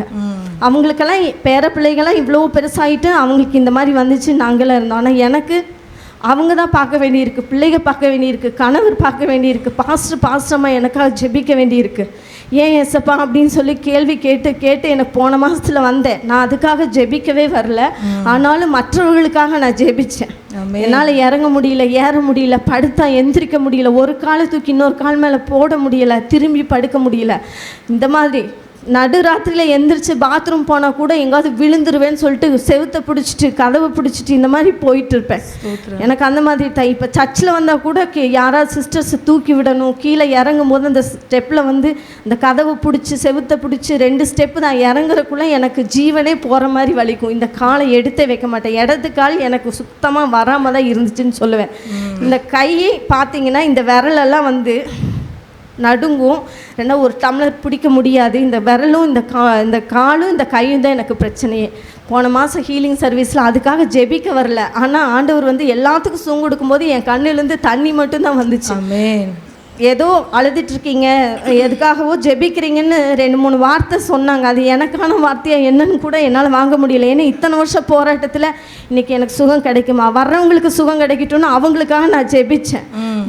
அவங்களுக்கெல்லாம் பேர பிள்ளைகள்லாம் இவ்வளோ பெருசாகிட்டு அவங்களுக்கு இந்த மாதிரி வந்துச்சு, நாங்களாம் இருந்தோம். ஆனால் எனக்கு அவங்க தான் பார்க்க வேண்டியிருக்கு, பிள்ளைகள் பார்க்க வேண்டியிருக்கு, கணவர் பார்க்க வேண்டியிருக்கு, பாஸ்டமாக எனக்காக ஜெபிக்க வேண்டியிருக்கு. ஏன் ஏசப்பா அப்படின்னு சொல்லி கேள்வி கேட்டு எனக்கு போன மாதத்தில் வந்தேன். நான் அதுக்காக ஜெபிக்கவே வரல, ஆனாலும் மற்றவர்களுக்காக நான் ஜெபித்தேன். என்னால் இறங்க முடியல, ஏற முடியல, படுத்தா எந்திரிக்க முடியல, ஒரு காலை தூக்கி இன்னொரு கால் மேலே போட முடியல, திரும்பி படுக்க முடியல. இந்த மாதிரி நடுராத்திரியில் எந்திரிச்சு பாத்ரூம் போனால் கூட எங்காவது விழுந்துருவேன்னு சொல்லிட்டு செவுத்தை பிடிச்சிட்டு கதவை பிடிச்சிட்டு இந்த மாதிரி போயிட்டு இருப்பேன். எனக்கு அந்த மாதிரி இப்போ சர்ச்சில் வந்தால் கூட யாராவது சிஸ்டர்ஸை தூக்கி விடணும், கீழே இறங்கும் போது அந்த ஸ்டெப்பில் வந்து அந்த கதவை பிடிச்சி செவுத்தை பிடிச்சி 2 ஸ்டெப்பு நான் இறங்குறக்குள்ளே எனக்கு ஜீவனே போகிற மாதிரி வலிக்கும். இந்த காலை எடுத்தே வைக்க மாட்டேன். இடது கால் எனக்கு சுத்தமாக வராமல் தான் இருந்துச்சுன்னு சொல்லுவேன். இந்த கையை பார்த்தீங்கன்னா இந்த விரலெல்லாம் வந்து நடுங்கும், ரெண்டா ஒரு டம்ளர் பிடிக்க முடியாது. இந்த விரலும் இந்த காலும் இந்த கையும் தான் எனக்கு பிரச்சனையே. போன மாதம் ஹீலிங் சர்வீஸில் அதுக்காக ஜெபிக்க வரல, ஆனால் ஆண்டவர் வந்து எல்லாத்துக்கும் சூங் கொடுக்கும்போது என் கண்ணிலேருந்து தண்ணி மட்டும்தான் வந்துச்சு. ஏதோ அழுதுட்டுருக்கீங்க, எதுக்காகவோ ஜெபிக்கிறீங்கன்னு 2-3 வார்த்தை சொன்னாங்க. அது எனக்கான வார்த்தையாக என்னன்னு கூட என்னால் வாங்க முடியல. ஏன்னா இத்தனை வருஷம் போராட்டத்தில் இன்றைக்கி எனக்கு சுகம் கிடைக்குமா, வர்றவங்களுக்கு சுகம் கிடைக்கட்டும்னு அவங்களுக்காக நான்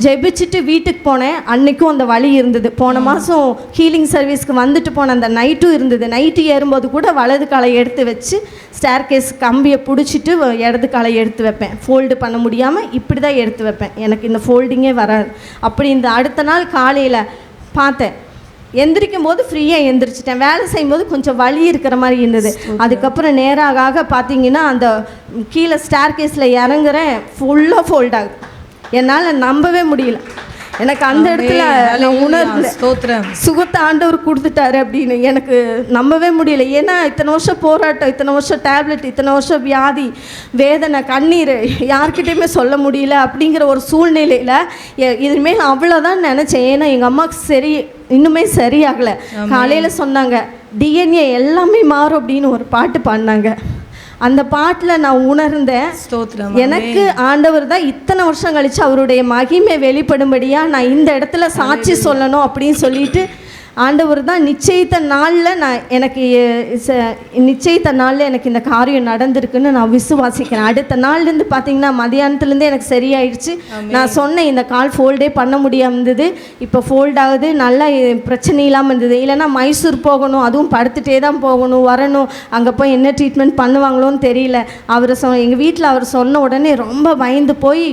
ஜெபிச்சுட்டு வீட்டுக்கு போனேன். அன்றைக்கும் அந்த வலி இருந்தது. போன மாதம் ஹீலிங் சர்வீஸ்க்கு வந்துட்டு போன அந்த நைட்டும் இருந்தது. நைட்டு ஏறும்போது கூட வலது காலை எடுத்து வச்சு ஸ்டேர் கேஸ் கம்பியை பிடிச்சிட்டு இடது காலை எடுத்து வைப்பேன். ஃபோல்டு பண்ண முடியாமல் இப்படி தான் எடுத்து வைப்பேன். எனக்கு இந்த ஃபோல்டிங்கே வராது. அப்படி இந்த அடுத்த நாள் காலையில் பார்த்தேன், எந்திரிக்கும் போது ஃப்ரீயாக எந்திரிச்சிட்டேன். வேலை செய்யும்போது கொஞ்சம் வலி இருக்கிற மாதிரி இருந்தது. அதுக்கப்புறம் நேராக பார்த்தீங்கன்னா அந்த கீழே ஸ்டேர் கேஸில் இறங்குறேன், ஃபுல்லாக ஃபோல்ட் ஆகுது. என்னால் நம்பவே முடியல. எனக்கு அந்த இடத்துல நான் உணர்ந்தேன் சுகத்தை ஆண்டவர் கொடுத்துட்டாரு அப்படின்னு. எனக்கு நம்பவே முடியல. ஏன்னா இத்தனை வருஷம் போராட்டம், இத்தனை வருஷம் டேப்லெட், இத்தனை வருஷம் வியாதி, வேதனை, கண்ணீர் யார்கிட்டையுமே சொல்ல முடியல. அப்படிங்கிற ஒரு சூழ்நிலையில் இனிமேல் அவ்வளோதான் நினச்சேன். ஏன்னா எங்கள் அம்மாவுக்கு இன்னுமே சரியாகலை. காலையில் சொன்னாங்க டிஎன்ஏ எல்லாமே மாறும் அப்படின்னு ஒரு பாட்டு பாடினாங்க. அந்த பாட்டில் நான் உணர்ந்தேன், எனக்கு ஆண்டவர் தான் இத்தனை வருஷம் கழித்து அவருடைய மகிமை வெளிப்படும்படியாக நான் இந்த இடத்துல சாட்சி சொல்லணும் அப்படின்னு சொல்லிட்டு ஆண்டவர் தான் நிச்சயித்த நாளில் எனக்கு இந்த காரியம் நடந்திருக்குன்னு நான் விசுவாசிக்கிறேன். அடுத்த நாள்லேருந்து பார்த்தீங்கன்னா மதியானத்துலேருந்து எனக்கு சரியாயிடுச்சு. நான் சொன்னேன் இந்த கால் ஃபோல்டே பண்ண முடியாமல் இருந்தது, இப்போ ஃபோல்ட் ஆகுது, நல்லா பிரச்சனை இல்லாமல் இருந்தது. இல்லைனா மைசூர் போகணும், அதுவும் படுத்துகிட்டே தான் போகணும் வரணும், அங்கே போய் என்ன ட்ரீட்மெண்ட் பண்ணுவாங்களோன்னு தெரியல. எங்கள் வீட்டில் அவர் சொன்ன உடனே ரொம்ப பயந்து போய்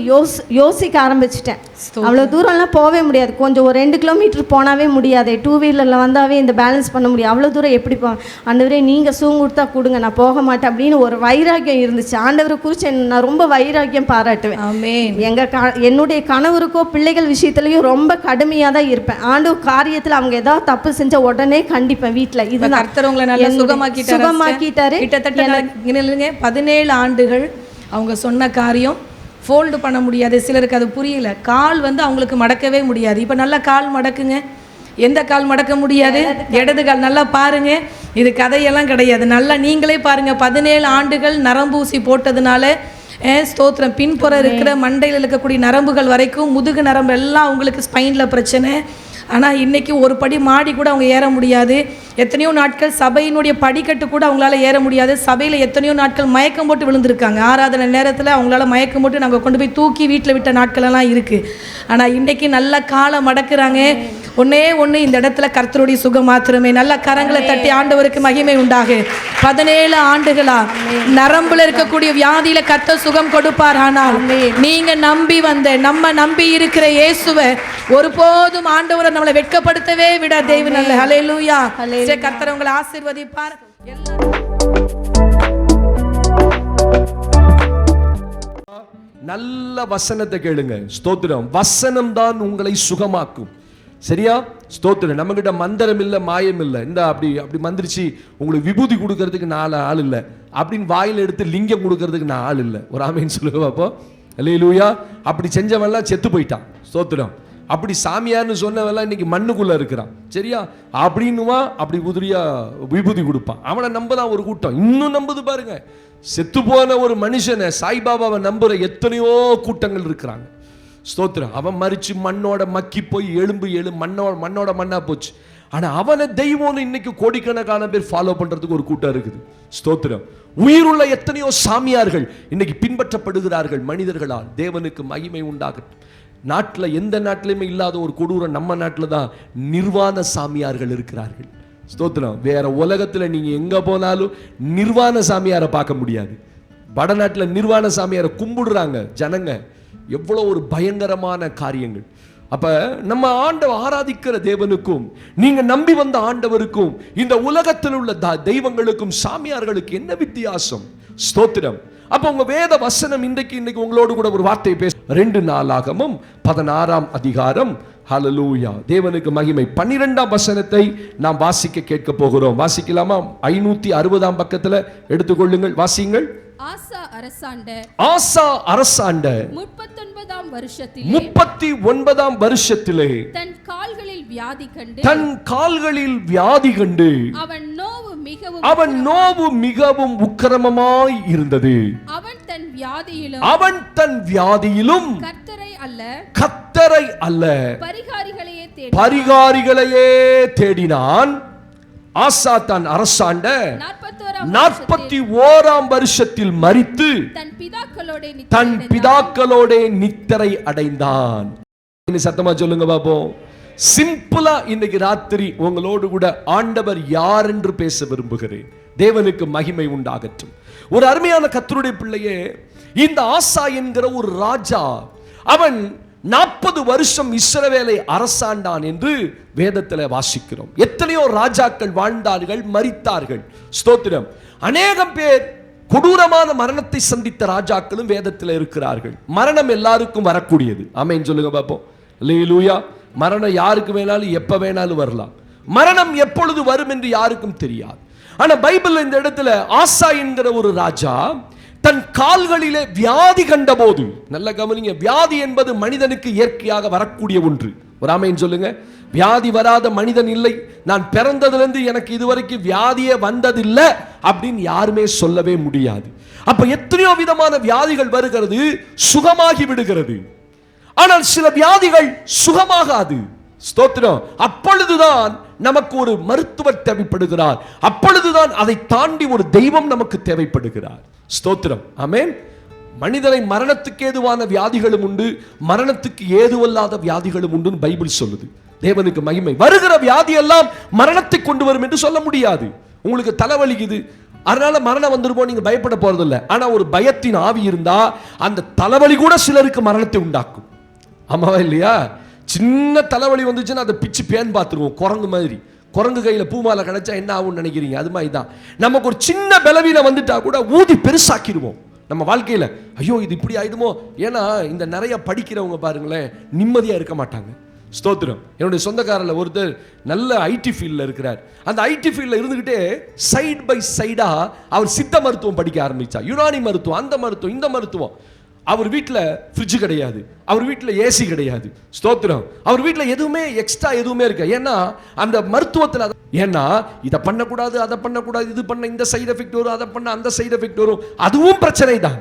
யோசிக்க ஆரம்பிச்சிட்டேன். அவ்வளோ தூரம்லாம் போகவே முடியாது, கொஞ்சம் ஒரு 2 கிலோமீட்டர் போனாவே முடியாது, 2 வீலரில் வந்தாவே இந்த பேலன்ஸ் பண்ண முடியும். அவ்வளோ தூரம் எப்படி ஆண்டவரே நீங்கள் சூங் கொடுத்தா கொடுங்க, நான் போக மாட்டேன் அப்படின்னு ஒரு வைராக்கியம் இருந்துச்சு. ஆண்டவரை குறித்து நான் ரொம்ப வைராக்கியம் பாராட்டுவேன். என்னுடைய கணவருக்கோ பிள்ளைகள் விஷயத்துலையும் ரொம்ப கடுமையாக தான் இருப்பேன். ஆண்டவர் காரியத்தில் அவங்க ஏதாவது தப்பு செஞ்ச உடனே கண்டிப்பேன். வீட்டில் இது சுகமாக்கிட்டாரு. கிட்டத்தட்ட 17 ஆண்டுகள் அவங்க சொன்ன காரியம் ஃபோல்டு பண்ண முடியாது. சிலருக்கு அது புரியல. கால் வந்து அவங்களுக்கு மடக்கவே முடியாது. இப்போ நல்லா கால் மடக்குங்க. எந்த கால் மடக்க முடியாது? இடது கால். நல்லா பாருங்க, இது கதையெல்லாம் கிடையாது. நல்லா நீங்களே பாருங்க. 17 ஆண்டுகள் நரம்பூசி போட்டதுனால ஸ்தோத்திரம், பின்புறம் இருக்கிற மண்டையில் இருக்கக்கூடிய நரம்புகள் வரைக்கும், முதுகு நரம்பு எல்லாம் அவங்களுக்கு ஸ்பைனில் பிரச்சனை. ஆனால் இன்றைக்கி ஒரு படி மாடி கூட அவங்க ஏற முடியாது. எத்தனையோ நாட்கள் சபையினுடைய படிக்கட்டு கூட அவங்களால ஏற முடியாது. சபையில் எத்தனையோ நாட்கள் மயக்கம் போட்டு விழுந்திருக்காங்க. ஆராதனை நேரத்தில் அவங்களால மயக்கம் போட்டு நாங்கள் கொண்டு போய் தூக்கி வீட்டில் விட்ட நாட்களெல்லாம் இருக்குது. ஆனால் இன்றைக்கி நல்ல காலை மடக்குறாங்க. ஒன்னே ஒன்று, இந்த இடத்துல கர்த்தருடைய சுகம் மாத்திரமே. நல்ல கரங்களை தட்டி ஆண்டவருக்கு மகிமை உண்டாகு. 17 ஆண்டுகளா நரம்புல இருக்கக்கூடிய வியாதியில கர்த்தர் சுகம் கொடுப்பார். ஆனால் நீங்க நம்பி வந்த, நம்ம நம்பி இருக்கிற இயேசுவை ஒருபோதும் ஆண்டவரை நம்மளை வெட்கப்படுத்தவே விட தேவன் அல்ல. ஹல்லேலூயா. கர்த்தர் உங்களை ஆசீர்வதிப்பார். நல்ல வசனத்தை கேளுங்க. ஸ்தோத்திரம். வசனம் தான் உங்களை சுகமாக்கும். சரியா? ஸ்தோத்திரம். நம்ம கிட்ட மந்திரம் இல்லை, மாயம் இல்லை. இந்த அப்படி அப்படி மந்திரிச்சு உங்களுக்கு விபூதி கொடுக்கறதுக்கு நான் ஆள் இல்லை, அப்படின்னு வாயில் எடுத்து லிங்கம் கொடுக்கறதுக்கு நான் ஆள் இல்லை. ஒரு ஆமேன்னு சொல்லுங்க அப்போ. அல்லேலூயா. அப்படி செஞ்சவெல்லாம் செத்து போயிட்டான். ஸ்தோத்திரம். அப்படி சாமியார்னு சொன்னவெல்லாம் இன்னைக்கு மண்ணுக்குள்ள இருக்கிறான். சரியா? அப்படின்னுவா அப்படி உதிரியா விபூதி கொடுப்பான். அவனை நம்பதான் ஒரு கூட்டம் இன்னும் நம்புது பாருங்க. செத்து போன ஒரு மனுஷனை, சாய்பாபாவை நம்புற எத்தனையோ கூட்டங்கள் இருக்கிறாங்க. ஸ்தோத்திரம். அவன் மறிச்சு மண்ணோட மக்கி போய் எலும்பு மண்ணோட மண்ணா போச்சு. ஆனா அவனை தெய்வம்னு இன்னைக்கு கோடிக்கணக்கான பேர் ஃபாலோ பண்றதுக்கு ஒரு கூட்டம் இருக்குது. ஸ்தோத்திரம். உயிருள்ள எத்தனையோ சாமியார்கள் இன்னைக்கு பின்பற்றப்படுகிறார்கள் மனிதர்களால். தேவனுக்கு மகிமை உண்டாகட்டும். நாட்டில் எந்த நாட்டிலையுமே இல்லாத ஒரு கொடூரம் நம்ம நாட்டில் தான் நிர்வாண சாமியார்கள் இருக்கிறார்கள். ஸ்தோத்திரம். வேற உலகத்தில் நீங்க எங்க போனாலும் நிர்வாண சாமியாரை பார்க்க முடியாது. வடநாட்டில் நிர்வாண சாமியாரை கும்பிடுறாங்க ஜனங்க. எவ்வளோ ஒரு பயங்கரமான காரியங்கள். அப்ப நம்ம ஆராதிக்கிற தேவனுக்கும் நீங்க நம்பி வந்த ஆண்டவருக்கும் இந்த உலகத்தில் உள்ள தெய்வங்களுக்கும் சாமியார்களுக்கு என்ன வித்தியாசம்? ஸ்தோத்திரம். அப்ப உங்க வேத வசனம் இன்னைக்கு உங்களோடு கூட ஒரு வார்த்தை பேச 2 நாளாகமம் 16ஆம் அதிகாரம். ஹல்லேலூயா. தேவனுக்கு மகிமை. 12ஆம் வசனத்தை நாம் வாசிக்க கேட்க போகிறோம். வாசிக்கலாமா? 560ஆம் பக்கத்துல எடுத்துக்கொள்ளுங்கள், வாசியுங்கள். ஆசா அரசாண்ட 39ஆம் வருஷத்திலே தன் கால்களில் வியாதி கண்டு அவன் நோவு மிகவும் உக்கிரமமாய் இருந்தது. அவன் தன் வியாதியிலும் கர்த்தரை அல்ல பரிகாரிகளையே தேடினான். ஆசா தான் அரசாண்ட 41ஆம் வருஷத்தில் மரித்து தன் பிதாக்களோட நித்திரை அடைந்தான். சத்தமா சொல்லுங்க பாப்போம். சிம்பிளா இன்னைக்கு ராத்திரி உங்களோடு கூட ஆண்டவர் யார் என்று பேச விரும்புகிறேன். தேவனுக்கு மகிமை உண்டாகட்டும். ஒரு அருமையான கர்த்தருடைய பிள்ளையே, இந்த ஆசா என்கிற ஒரு ராஜா, அவன் 40 வருஷம் இஸ்ரவேலை அரசாண்டான் என்று வேதத்தில் வாசிக்கிறோம். எத்தனையோ ராஜாக்கள் வாழ்ந்தார்கள், மரித்தார்கள். ஸ்தோத்திரம். அநேகம் பேர் கொடூரமான மரணத்தை சந்தித்த ராஜாக்களும் வேதத்தில் இருக்கிறார்கள். மரணம் எல்லாருக்கும் வரக்கூடியது. ஆமென் சொல்லுங்க பாப்போம். அல்லேலூயா. மரணம் யாருக்கு வேணாலும் எப்ப வேணாலும் வரலாம். மரணம் எப்பொழுது வரும் என்று யாருக்கும் தெரியாது. ஆனா பைபிள் இந்த இடத்துல ஆசா என்கிற ஒரு ராஜா தன் கால்களிலே வியாதி கண்டபோது, நல்ல கவனிங்க, வியாதி என்பது மனிதனுக்கு இயற்கையாக வரக்கூடிய ஒன்று. ஒரு ஆமென் சொல்லுங்க. வியாதி வராத மனிதன் இல்லை. நான் பிறந்ததிலிருந்து எனக்கு இதுவரைக்கும் வியாதியே வந்ததில்லை அப்படின்னு யாருமே சொல்லவே முடியாது. அப்ப எத்தனையோ விதமான வியாதிகள் வருகிறது, சுகமாகி விடுகிறது. ஆனால் சில வியாதிகள் சுகமாகாது. ஸ்தோத்திரம். அப்பொழுதுதான் நமக்கு ஒரு மருத்துவர் தேவைப்படுகிறார். அப்பொழுதுதான் அதை தாண்டி ஒரு தெய்வம் நமக்கு தேவைப்படுகிறார். ஸ்தோத்திரம். ஆமென். மனிதனை மரணத்துக்கு ஏதுவான வியாதிகளும் உண்டு, மரணத்துக்கு ஏதுவல்லாத வியாதிகளும் உண்டு பைபிள் சொல்லுது. தேவனுக்கு மகிமை. வருகிற வியாதி எல்லாம் மரணத்தை கொண்டு வரும் என்று சொல்ல முடியாது. உங்களுக்கு தலைவலிக்குது, அதனால மரணம் வந்துருமோ நீங்க பயப்பட போறதில்லை. ஆனா ஒரு பயத்தின் ஆவி இருந்தா அந்த தலைவலி கூட சிலருக்கு மரணத்தை உண்டாக்கும். ஆமாவா இல்லையா? சின்ன தலைவலி வந்துச்சுன்னா அதை பிச்சு பேன் பார்த்துருவோம். குரங்கு மாதிரி. குரங்கு கையில பூமாலை கிடைச்சா என்ன ஆகும்னு நினைக்கிறீங்க? அது மாதிரி தான் நமக்கு ஒரு சின்ன பலவீனம் வந்துட்டா கூட ஊதி பெருசாக்கிடுவோம் நம்ம வாழ்க்கையில. ஐயோ இது இப்படி ஆயிடுமோ. ஏன்னா இந்த நிறைய படிக்கிறவங்க பாருங்களேன், நிம்மதியா இருக்க மாட்டாங்க. ஸ்தோத்திரம். என்னுடைய சொந்தக்காரர்ல ஒருத்தர் நல்ல ஐடி ஃபீல்டில் இருக்கிறார். அந்த ஐடி ஃபீல்டில் இருந்துகிட்டே சைடு பை சைடா அவர் சித்த மருத்துவம் படிக்க ஆரம்பிச்சா. யுனானி மருத்துவம், அந்த மருத்துவம், இந்த மருத்துவம். அவர் வீட்டில் ஃப்ரிட்ஜ் கிடையாது, அவர் வீட்டில் ஏசி கிடையாது. ஸ்தோத்திரம். அவர் வீட்டில் எதுவுமே எக்ஸ்ட்ரா எதுவுமே இருக்கு. ஏன்னா அந்த மருத்துவத்தில், ஏன்னா இதை பண்ணக்கூடாது, அதை பண்ணக்கூடாது, இது பண்ண இந்த சைடு எஃபெக்ட் வரும், அதை பண்ண அந்த சைடு எஃபெக்ட் வரும், அதுவும் பிரச்சனை தான்.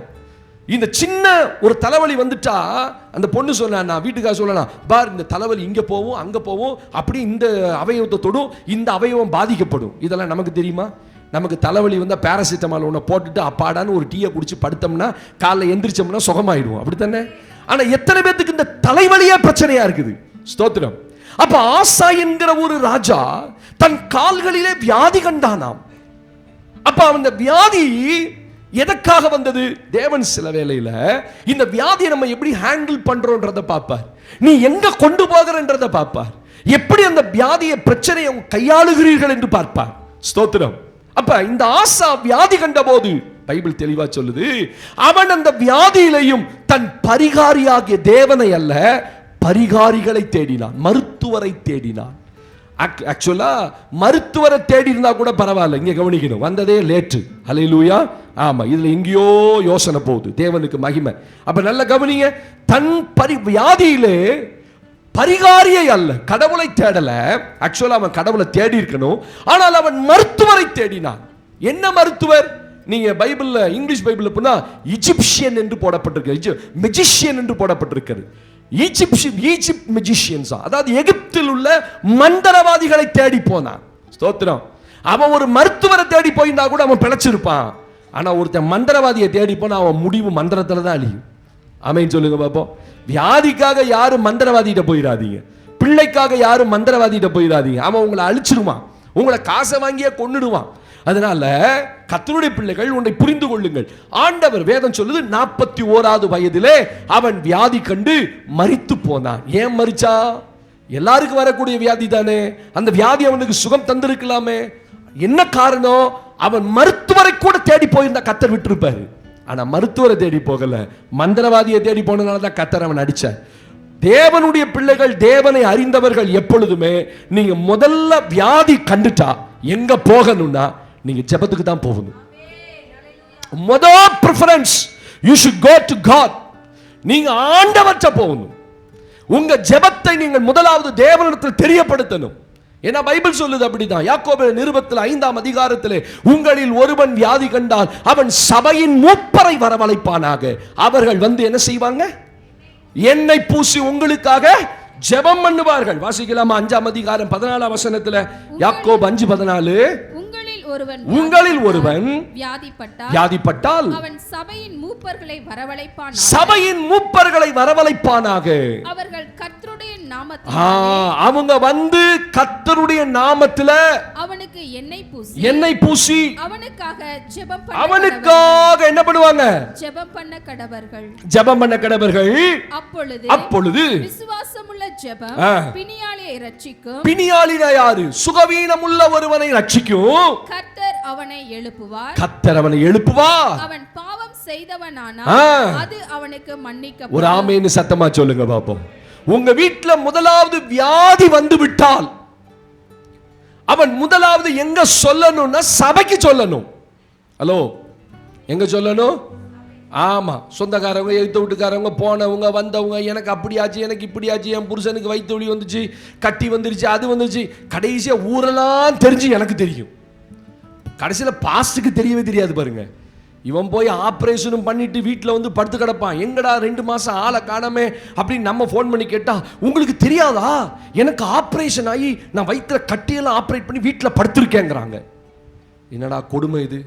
இந்த சின்ன ஒரு தலைவலி வந்துட்டா அந்த பொண்ணு சொன்னா, நான் வீட்டுக்காக சொல்லலாம், பார் இந்த தலைவலி இங்க போவும் அங்க போவும், அப்படி இந்த அவயவத்தை தொடும், இந்த அவயவம் பாதிக்கப்படும். இதெல்லாம் நமக்கு தெரியுமா? நமக்கு தலைவலி வந்தால் பேராசிட்டமால் ஒன்று போட்டுட்டு அப்பாடான்னு ஒரு டீயை குடிச்சு படுத்தோம்னா காலைல எந்திரிச்சோம்னா சுகமாயிடுவோம், அப்படித்தானே? ஆனா எத்தனை பேத்துக்கு இந்த தலைவலியே பிரச்சனையா இருக்குது? ஸ்தோத்திரம். அப்ப ஆசா என்கிற ஒரு ராஜா தன் கால்களிலே வியாதி கண்டானாம். அப்ப அந்த வியாதி எதற்காக வந்தது? தேவன் சில வேளையில இந்த வியாதியை நம்ம எப்படி ஹேண்டில் பண்றோம்ன்றத பார்ப்பார், நீ எங்க கொண்டு போகிறன்றத பார்ப்பார், எப்படி அந்த வியாதியை பிரச்சனையை கையாளுகிறீர்கள் என்று பார்ப்பார். ஸ்தோத்திரம். அப்ப இந்த ஆசா வியாதி கண்ட போது பைபிள் தெளிவா சொல்லுது, அவன் அந்த வியாதியிலையும் தன் பரிகாரியாகிய தேவனை அல்ல பரிகாரிகளை தேடினான், மருத்துவரை தேடினான். ஆக்சுவலா மருத்துவரை தேடி இருந்தா கூட பரவாயில்ல, இங்க கவனிக்கணும், வந்ததே லேட்டு. ஹல்லேலூயா. ஆமா, இதுல எங்கேயோ யோசனை போகுது. தேவனுக்கு மகிமை. அப்ப நல்ல கவனிங்க, தன் வியாதியிலே பரிகாரியை அல்ல, கடவுளை தேடல. ஆக்சுவலா அவன் கடவுளை தேடி இருக்கணும், ஆனால் அவன் மருத்துவரை தேடினான். என்ன மருத்துவர்? நீங்க பைபிள்ல, இங்கிலீஷ் பைபிள்ல போனா இஜிப்சியன் என்று போடப்பட்டிருக்கு, மெஜிஷியன் என்று போடப்பட்டிருக்கிறது. ஈஜிப்ட் மெஜிஷியன்ஸ், அதாவது எகிப்தில் உள்ள மந்திரவாதிகளை தேடி போனான். ஸ்தோத்திரம். அவன் ஒரு மருத்துவரை தேடி போயிருந்தா கூட அவன் பிழைச்சிருப்பான். ஆனா ஒருத்தன் மந்திரவாதியை தேடி போனா அவன் முடிவு மந்திரத்துல தான் அழியும். ஆமென் சொல்லுங்க பாப்போம். வியாதிக்காக யாரும் மந்திரவாதிகிட்ட போயிடாதீங்க, பிள்ளைக்காக யாரும் மந்திரவாதிகிட்ட போயிடாதீங்க. அவன் உங்களை அழிச்சிருவான், உங்களை காசை வாங்கியே கொன்னுடுவான். அதனால கர்த்தருடைய பிள்ளைகள் ஒன்றை புரிந்து கொள்ளுங்கள். ஆண்டவர் வேதம் சொல்லுது, 41வது வயதிலே அவன் வியாதி கண்டு மரித்து போனான். ஏன் மரிச்சா? எல்லாருக்கும் வரக்கூடிய வியாதி தானே, அந்த வியாதி அவனுக்கு சுகம் தந்திருக்கலாமே. என்ன காரணம்? அவன் மருத்துவரை கூட தேடி போயிருந்தா கர்த்தர் விட்டுருப்பாரு. ஆனா மருத்துவரை தேடி போகல, மந்திரவாதியை தேடி போனதுனால தான் கர்த்தர் அவன் அடிச்சார். தேவனுடைய பிள்ளைகள், தேவனை அறிந்தவர்கள் எப்பொழுதுமே நீங்க முதல்ல வியாதி கண்டுட்டா எங்க போகணும்னா நீங்க ஜெபத்துக்கு தான் போகணும். முதல் preference you should go to God. நீங்க ஆண்டவர்ட்ட போகணும். உங்க ஜெபத்தை நீங்கள் முதலாவது தேவனிடத்தில் தெரியப்படுத்தணும். ஏன்னா பைபிள் சொல்லுது அப்படிதான். யாக்கோபு நிருபத்தில் 5ஆம் அதிகாரத்திலே, உங்களில் ஒருவன் வியாதி கண்டால் அவன் சபையின் மூப்பரை வரவழைப்பானாக. அவர்கள் வந்து என்ன செய்வாங்க? எண்ணெய் பூசி உங்களுக்காக ஜெபம் பண்ணுவார்கள். வாசிக்கலாமா? 5ஆம் அதிகாரம் 14ஆம் வசனத்துல, யாக்கோபு 5:14, உங்களில் ஒருவன் வியாதிப்பட்டால் அவன் சபையின் மூப்பர்களை வரவழைப்பானாக. அவர்கள் கர்த்தருடைய நாமத்தில், அவங்க வந்து கர்த்தருடைய நாமத்துல அவனுக்கு எண்ணெய் பூசி அவனுக்காக என்ன பண்ணுவாங்க? ஜெபம் பண்ண கடவர்கள். அப்பொழுது விசுவாசமுள்ள ஜெபம் பிணியாளியை ரட்சிக்கும். பிணியாளினா யாரு? சுகவீனமுள்ள ஒருவனை ரட்சிக்கும். கர்த்தர் அவனை எழுப்புவார். அவன் பாவம் செய்தவனானால் அது அவனுக்கு மன்னிக்கப்படும். ஒரு ஆமென் சத்தமா சொல்லுங்க பாப்போம். உங்க வீட்ல முதலாவது வியாதி வந்து விட்டால் அவன் முதலாவது எங்க சொல்லணும்னா சபைக்கு சொல்லணும். ஹலோ, எங்க சொல்லணும்? ஆமா, சொந்தக்காரவங்க, எழுத்து வீட்டுக்காரவங்க, போனவங்க வந்தவங்க, எனக்கு அப்படியாச்சு, எனக்கு இப்படியாச்சு, என் புருஷனுக்கு வயிற்று வலி வந்துச்சு, கட்டி வந்துருச்சு, அது வந்துருச்சு, கடைசியா ஊரெல்லாம் தெரிஞ்சு எனக்கு தெரியும். கடைசியில் பாஸ்டுக்கு தெரியவே தெரியாது பாருங்க. இவன் போய் ஆப்ரேஷனும் பண்ணிட்டு வீட்டில் வந்து படுத்து கிடப்பான். எங்கடா 2 மாசம் ஆளை காணாமே அப்படின்னு நம்ம ஃபோன் பண்ணி கேட்டா, உங்களுக்கு தெரியாதா, எனக்கு ஆப்ரேஷன் ஆகி நான் வயிற்றுல கட்டியெல்லாம் ஆப்ரேட் பண்ணி வீட்டில் படுத்திருக்கேங்கிறாங்க. என்னடா கொடுமை இது?